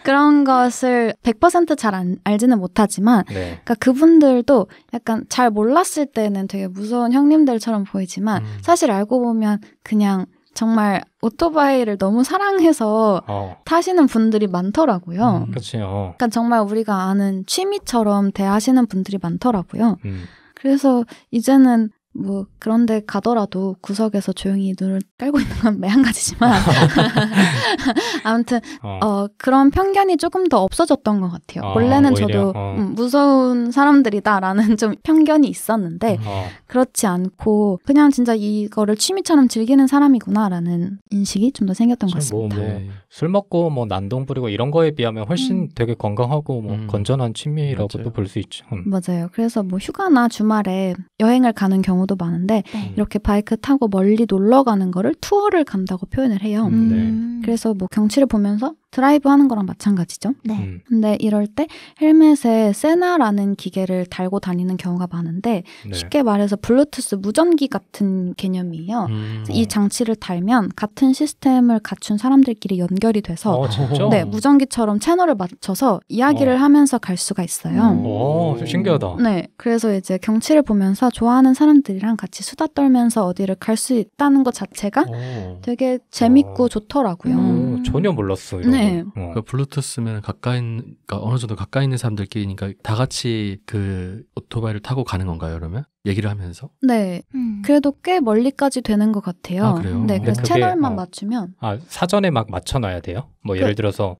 그런 것을 100% 잘 알지는 못하지만 네. 그러니까 그분들도 약간 잘 몰랐을 때는 되게 무서운 형님들처럼 보이지만 사실 알고 보면 그냥 정말 오토바이를 너무 사랑해서 타시는 분들이 많더라고요. 그렇죠. 그러니까 정말 우리가 아는 취미처럼 대하시는 분들이 많더라고요. 그래서 이제는 뭐 그런데 가더라도 구석에서 조용히 눈을 깔고 있는 건 매한가지지만 아무튼 그런 편견이 조금 더 없어졌던 것 같아요. 원래는 오히려, 저도 무서운 사람들이다라는 좀 편견이 있었는데 그렇지 않고 그냥 진짜 이거를 취미처럼 즐기는 사람이구나라는 인식이 좀 더 생겼던 것 같습니다. 술 먹고 뭐 난동 부리고 이런 거에 비하면 훨씬 되게 건강하고 뭐 건전한 취미라고도 볼 수 있죠. 맞아요. 그래서 뭐 휴가나 주말에 여행을 가는 경우도 많은데 이렇게 바이크 타고 멀리 놀러 가는 거를 투어를 간다고 표현을 해요. 그래서 뭐 경치를 보면서 드라이브 하는 거랑 마찬가지죠. 네. 근데 이럴 때 헬멧에 세나라는 기계를 달고 다니는 경우가 많은데 쉽게 말해서 블루투스 무전기 같은 개념이에요. 이 장치를 달면 같은 시스템을 갖춘 사람들끼리 연결이 돼서 네, 무전기처럼 채널을 맞춰서 이야기를 하면서 갈 수가 있어요. 신기하다. 네, 그래서 이제 경치를 보면서 좋아하는 사람들이랑 같이 수다 떨면서 어디를 갈 수 있다는 것 자체가 되게 재밌고 좋더라고요. 전혀 몰랐어요. 네. 그 블루투스면 그러니까 어느 정도 가까이 있는 사람들끼리니까 다 같이 그 오토바이를 타고 가는 건가요, 그러면? 얘기를 하면서? 네. 그래도 꽤 멀리까지 되는 것 같아요. 아, 그래요? 네, 그래서 채널만 맞추면. 사전에 막 맞춰놔야 돼요? 뭐 예를 들어서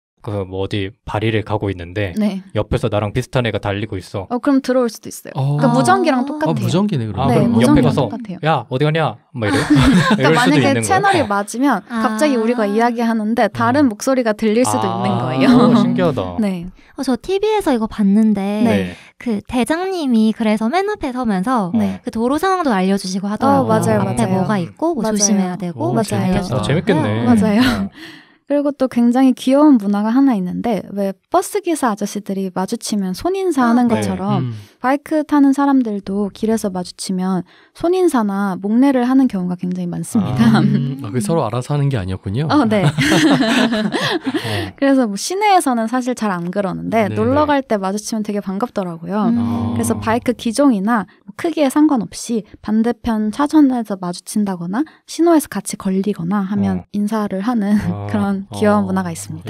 뭐 어디 바리를 가고 있는데 옆에서 나랑 비슷한 애가 달리고 있어. 그럼 들어올 수도 있어요. 그러니까 무전기랑 똑같아요. 무전기네 그럼. 네, 그럼 옆에 가서 똑같아요. 야 어디 가냐? 뭐 이래. 그러니까 만약에 채널이 맞으면 갑자기 우리가 이야기하는데 다른 목소리가 들릴 수도 있는 거예요. 신기하다. 네. 저 TV에서 이거 봤는데 그 대장님이 그래서 맨 앞에 서면서 그 도로 상황도 알려주시고 하더라고요. 맞아요, 앞에 맞아요. 뭐가 있고 뭐 조심해야 되고 맞아요. 재밌겠네. 맞아요. 그리고 또 굉장히 귀여운 문화가 하나 있는데 왜 버스기사 아저씨들이 마주치면 손인사하는 것처럼 바이크 타는 사람들도 길에서 마주치면 손인사나 목례를 하는 경우가 굉장히 많습니다. 그게 서로 알아서 하는 게 아니었군요. 네. 그래서 뭐 시내에서는 사실 잘 안 그러는데 놀러 갈 때 마주치면 되게 반갑더라고요. 그래서 바이크 기종이나 크기에 상관없이 반대편 차선에서 마주친다거나 신호에서 같이 걸리거나 하면 인사를 하는 그런 귀여운 문화가 있습니다.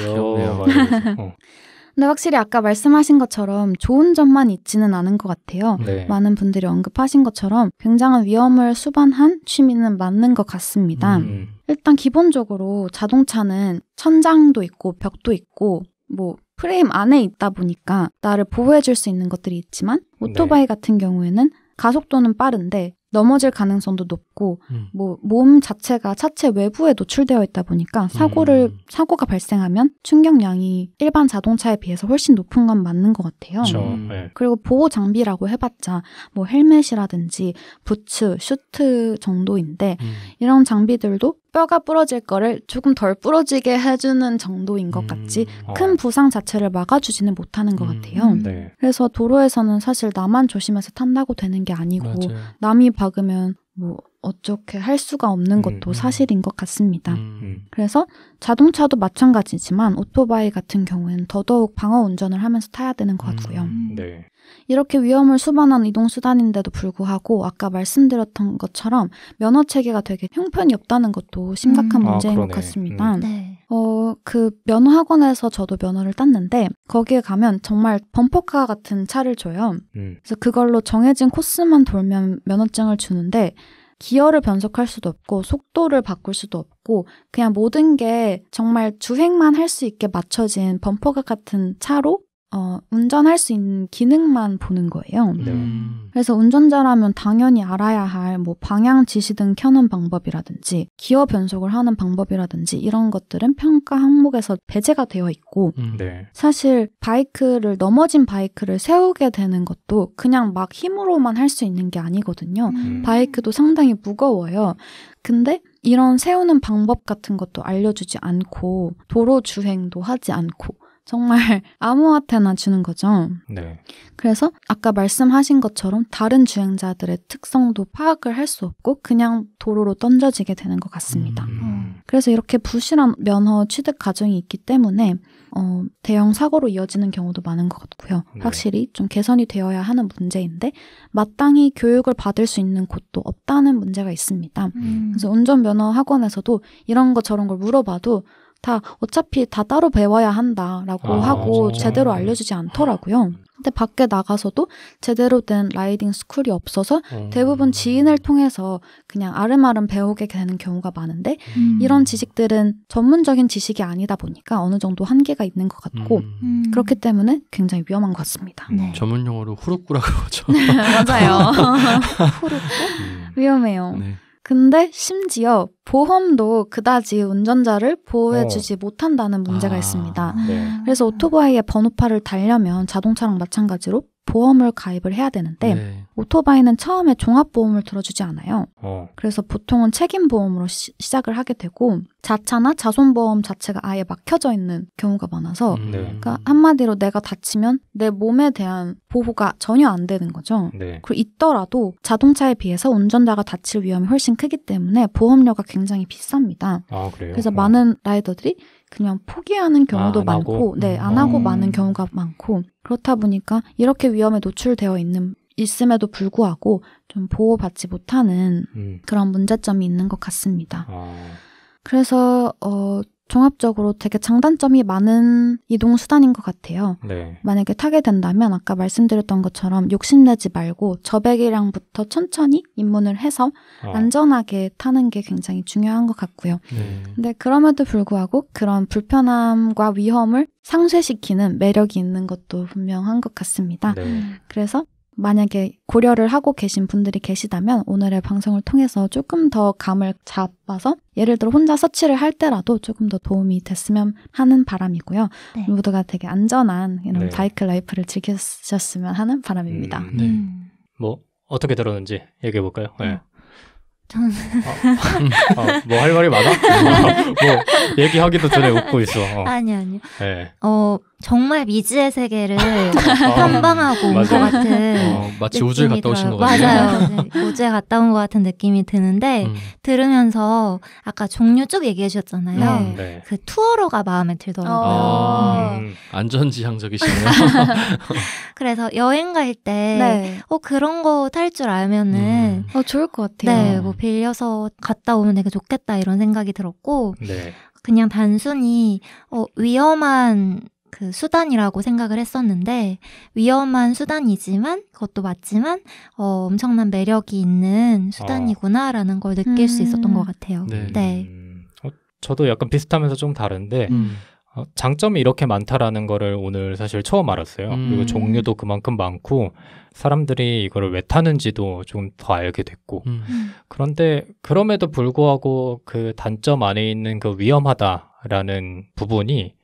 근데 확실히 아까 말씀하신 것처럼 좋은 점만 있지는 않은 것 같아요. 많은 분들이 언급하신 것처럼 굉장한 위험을 수반한 취미는 맞는 것 같습니다. 일단 기본적으로 자동차는 천장도 있고 벽도 있고 뭐 프레임 안에 있다 보니까 나를 보호해줄 수 있는 것들이 있지만 오토바이 같은 경우에는 가속도는 빠른데 넘어질 가능성도 높고 뭐 몸 자체가 차체 외부에 노출되어 있다 보니까 사고가 발생하면 충격량이 일반 자동차에 비해서 훨씬 높은 건 맞는 것 같아요. 그리고 보호 장비라고 해봤자 뭐 헬멧이라든지 부츠, 슈트 정도인데 이런 장비들도 뼈가 부러질 거를 조금 덜 부러지게 해주는 정도인 것 같지 큰 부상 자체를 막아주지는 못하는 것 같아요. 그래서 도로에서는 사실 나만 조심해서 탄다고 되는 게 아니고 남이 박으면 뭐 어떻게 할 수가 없는 것도 사실인 것 같습니다. 그래서 자동차도 마찬가지지만 오토바이 같은 경우에는 더더욱 방어 운전을 하면서 타야 되는 것 같고요. 이렇게 위험을 수반한 이동수단인데도 불구하고 아까 말씀드렸던 것처럼 면허 체계가 되게 형편이 없다는 것도 심각한 문제인 것 같습니다. 그 면허학원에서 저도 면허를 땄는데 거기에 가면 정말 범퍼카 같은 차를 줘요. 그래서 그걸로 정해진 코스만 돌면 면허증을 주는데 기어를 변속할 수도 없고 속도를 바꿀 수도 없고 그냥 모든 게 정말 주행만 할 수 있게 맞춰진 범퍼카 같은 차로 운전할 수 있는 기능만 보는 거예요. 그래서 운전자라면 당연히 알아야 할 뭐 방향 지시등 켜는 방법이라든지 기어 변속을 하는 방법이라든지 이런 것들은 평가 항목에서 배제가 되어 있고 사실 넘어진 바이크를 세우게 되는 것도 그냥 막 힘으로만 할 수 있는 게 아니거든요. 바이크도 상당히 무거워요. 근데 이런 세우는 방법 같은 것도 알려주지 않고 도로 주행도 하지 않고 정말 아무한테나 주는 거죠. 네. 그래서 아까 말씀하신 것처럼 다른 주행자들의 특성도 파악을 할 수 없고 그냥 도로로 던져지게 되는 것 같습니다. 그래서 이렇게 부실한 면허 취득 과정이 있기 때문에 대형 사고로 이어지는 경우도 많은 것 같고요. 네. 확실히 좀 개선이 되어야 하는 문제인데 마땅히 교육을 받을 수 있는 곳도 없다는 문제가 있습니다. 그래서 운전면허 학원에서도 이런 거 저런 걸 물어봐도 다 어차피 다 따로 배워야 한다라고 하고 진짜? 제대로 알려주지 않더라고요. 근데 밖에 나가서도 제대로 된 라이딩 스쿨이 없어서 대부분 지인을 통해서 그냥 아름아름 배우게 되는 경우가 많은데 이런 지식들은 전문적인 지식이 아니다 보니까 어느 정도 한계가 있는 것 같고 그렇기 때문에 굉장히 위험한 것 같습니다. 네. 전문 용어로 후루꾸라고 그러죠. 맞아요. 후루꾸? 위험해요. 네. 근데 심지어 보험도 그다지 운전자를 보호해주지 못한다는 문제가 있습니다. 네. 그래서 오토바이의 번호판을 달려면 자동차랑 마찬가지로 보험을 가입을 해야 되는데 네. 오토바이는 처음에 종합보험을 들어주지 않아요. 그래서 보통은 책임보험으로 시작을 하게 되고 자차나 자손보험 자체가 아예 막혀져 있는 경우가 많아서 네. 그러니까 한마디로 내가 다치면 내 몸에 대한 보호가 전혀 안 되는 거죠. 네. 그리고 있더라도 자동차에 비해서 운전자가 다칠 위험이 훨씬 크기 때문에 보험료가 굉장히 비쌉니다. 아, 그래요? 그래서 많은 라이더들이 그냥 포기하는 경우도 안 많고, 하고? 네, 안 하고 마는 경우가 많고, 그렇다 보니까 이렇게 위험에 노출되어 있음에도 불구하고 좀 보호받지 못하는 그런 문제점이 있는 것 같습니다. 그래서 종합적으로 되게 장단점이 많은 이동수단인 것 같아요. 네. 만약에 타게 된다면 아까 말씀드렸던 것처럼 욕심내지 말고 저배기량부터 천천히 입문을 해서 안전하게 타는 게 굉장히 중요한 것 같고요. 네. 근데 그럼에도 불구하고 그런 불편함과 위험을 상쇄시키는 매력이 있는 것도 분명한 것 같습니다. 네. 그래서 만약에 고려를 하고 계신 분들이 계시다면 오늘의 방송을 통해서 조금 더 감을 잡아서 예를 들어 혼자 서치를 할 때라도 조금 더 도움이 됐으면 하는 바람이고요. 네. 모두가 되게 안전한 이런 네. 바이크 라이프를 즐기셨으면 하는 바람입니다. 네. 뭐 어떻게 들었는지 얘기해 볼까요? 네. 저는 뭐 할 말이 많아? 뭐 얘기하기도 전에 웃고 있어. 아니요. 네. 정말 미지의 세계를 탐방하고 온 것 같은 마치 우주에 갔다 오신 것 같아요. 같아요. 맞아요. 네, 우주에 갔다 온 것 같은 느낌이 드는데 들으면서 아까 종류 쭉 얘기해 주셨잖아요. 네. 그 투어러가 마음에 들더라고요. 안전지향적이시네요. 그래서 여행 갈 때 그런 거 탈 줄 알면은 좋을 것 같아요. 네, 뭐 빌려서 갔다 오면 되게 좋겠다 이런 생각이 들었고 네. 그냥 단순히 위험한 그 수단이라고 생각을 했었는데 위험한 수단이지만 그것도 맞지만 엄청난 매력이 있는 수단이구나라는 걸 느낄 수 있었던 것 같아요. 네. 네. 저도 약간 비슷하면서 좀 다른데 장점이 이렇게 많다라는 거를 오늘 사실 처음 알았어요. 그리고 종류도 그만큼 많고 사람들이 이거를 왜 타는지도 좀 더 알게 됐고 그런데 그럼에도 불구하고 그 단점 안에 있는 그 위험하다라는 부분이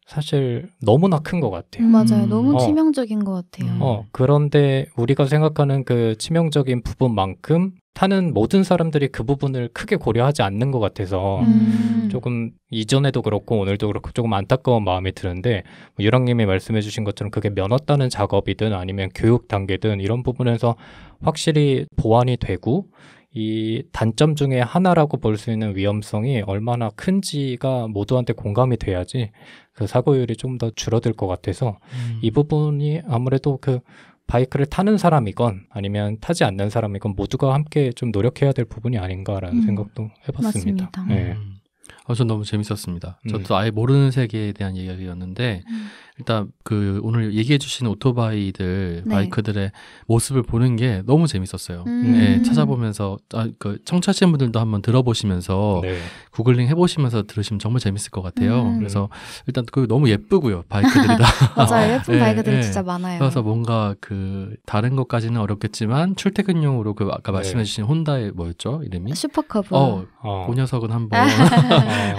사실 너무나 큰 것 같아요. 맞아요. 너무 치명적인 것 같아요. 그런데 우리가 생각하는 그 치명적인 부분만큼 타는 모든 사람들이 그 부분을 크게 고려하지 않는 것 같아서 조금 이전에도 그렇고 오늘도 그렇고 조금 안타까운 마음이 드는데 뭐 유랑님이 말씀해 주신 것처럼 그게 면허 따는 작업이든 아니면 교육 단계든 이런 부분에서 확실히 보완이 되고 이 단점 중에 하나라고 볼 수 있는 위험성이 얼마나 큰지가 모두한테 공감이 돼야지 그 사고율이 좀 더 줄어들 것 같아서 이 부분이 아무래도 그 바이크를 타는 사람이건 아니면 타지 않는 사람이건 모두가 함께 좀 노력해야 될 부분이 아닌가라는 생각도 해봤습니다. 맞습니다. 네. 전 너무 재밌었습니다. 저도 아예 모르는 세계에 대한 이야기였는데 일단 그 오늘 얘기해 주신 오토바이들 바이크들의 모습을 보는 게 너무 재밌었어요. 네, 찾아보면서 그 청취하시는 분들도 한번 들어보시면서 구글링 해보시면서 들으시면 정말 재밌을 것 같아요. 그래서 일단 그 너무 예쁘고요. 바이크들이 다 맞아요. 예쁜 바이크들이 진짜 많아요. 그래서 뭔가 그 다른 것까지는 어렵겠지만 출퇴근용으로 그 아까 말씀해 주신 혼다의 뭐였죠? 이름이? 슈퍼커브. 그 녀석은 한번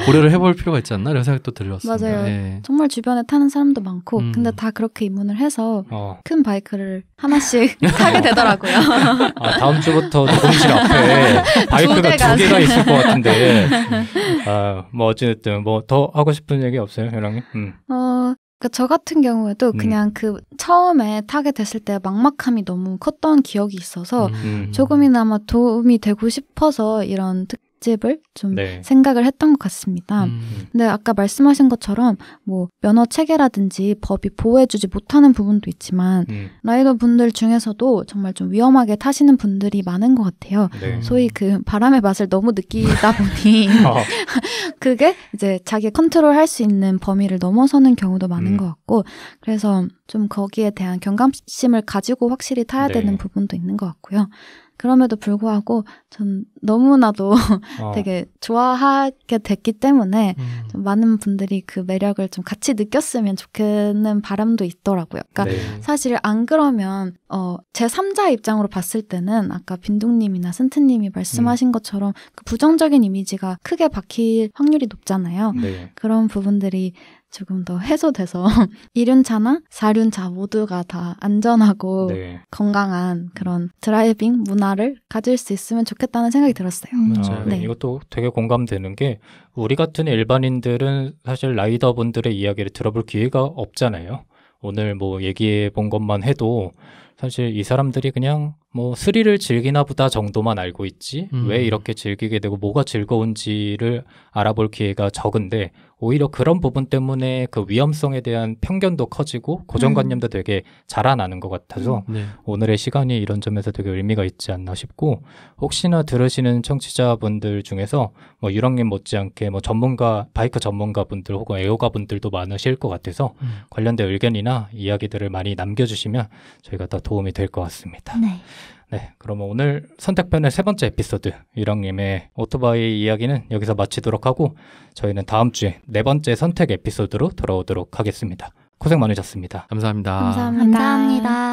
고려를 해볼 필요가 있지 않나? 이런 생각도 들었습니다. 맞아요. 네. 정말 주변에 타는 사람도 많고 근데 다 그렇게 입문을 해서 큰 바이크를 하나씩 타게 되더라고요. 다음 주부터 녹음실 앞에 바이크가 2개가 있을 것 같은데 뭐 어찌됐든 뭐 더 하고 싶은 얘기 없어요, 현랑님? 그러니까 저 같은 경우에도 그냥 그 처음에 타게 됐을 때 막막함이 너무 컸던 기억이 있어서 조금이나마 도움이 되고 싶어서 이런 특집을 좀 생각을 했던 것 같습니다. 근데 아까 말씀하신 것처럼 뭐 면허 체계라든지 법이 보호해주지 못하는 부분도 있지만 라이더 분들 중에서도 정말 좀 위험하게 타시는 분들이 많은 것 같아요. 소위 그 바람의 맛을 너무 느끼다 보니 그게 이제 자기 컨트롤할 수 있는 범위를 넘어서는 경우도 많은 것 같고 그래서 좀 거기에 대한 경각심을 가지고 확실히 타야 되는 부분도 있는 것 같고요. 그럼에도 불구하고 전 너무나도 되게 좋아하게 됐기 때문에 좀 많은 분들이 그 매력을 좀 같이 느꼈으면 좋겠는 바람도 있더라고요. 그러니까 사실 안 그러면 제 3자 입장으로 봤을 때는 아까 빈둥님이나 센트님이 말씀하신 것처럼 그 부정적인 이미지가 크게 박힐 확률이 높잖아요. 그런 부분들이 조금 더 해소돼서 2륜차나 4륜차 모두가 다 안전하고 건강한 그런 드라이빙 문화를 가질 수 있으면 좋겠다는 생각이 들었어요. 이것도 되게 공감되는 게 우리 같은 일반인들은 사실 라이더분들의 이야기를 들어볼 기회가 없잖아요. 오늘 뭐 얘기해 본 것만 해도 사실 이 사람들이 그냥 뭐 스릴을 즐기나 보다 정도만 알고 있지 왜 이렇게 즐기게 되고 뭐가 즐거운지를 알아볼 기회가 적은데 오히려 그런 부분 때문에 그 위험성에 대한 편견도 커지고 고정관념도 되게 자라나는 것 같아서 오늘의 시간이 이런 점에서 되게 의미가 있지 않나 싶고 혹시나 들으시는 청취자분들 중에서 뭐 유랑님 못지않게 뭐 전문가 바이크 전문가분들 혹은 애호가분들도 많으실 것 같아서 관련된 의견이나 이야기들을 많이 남겨주시면 저희가 더 도움이 될 것 같습니다. 네, 그러면 오늘 선택편의 3번째 에피소드 유랑님의 오토바이 이야기는 여기서 마치도록 하고 저희는 다음 주에 4번째 선택 에피소드로 돌아오도록 하겠습니다. 고생 많으셨습니다. 감사합니다. 감사합니다.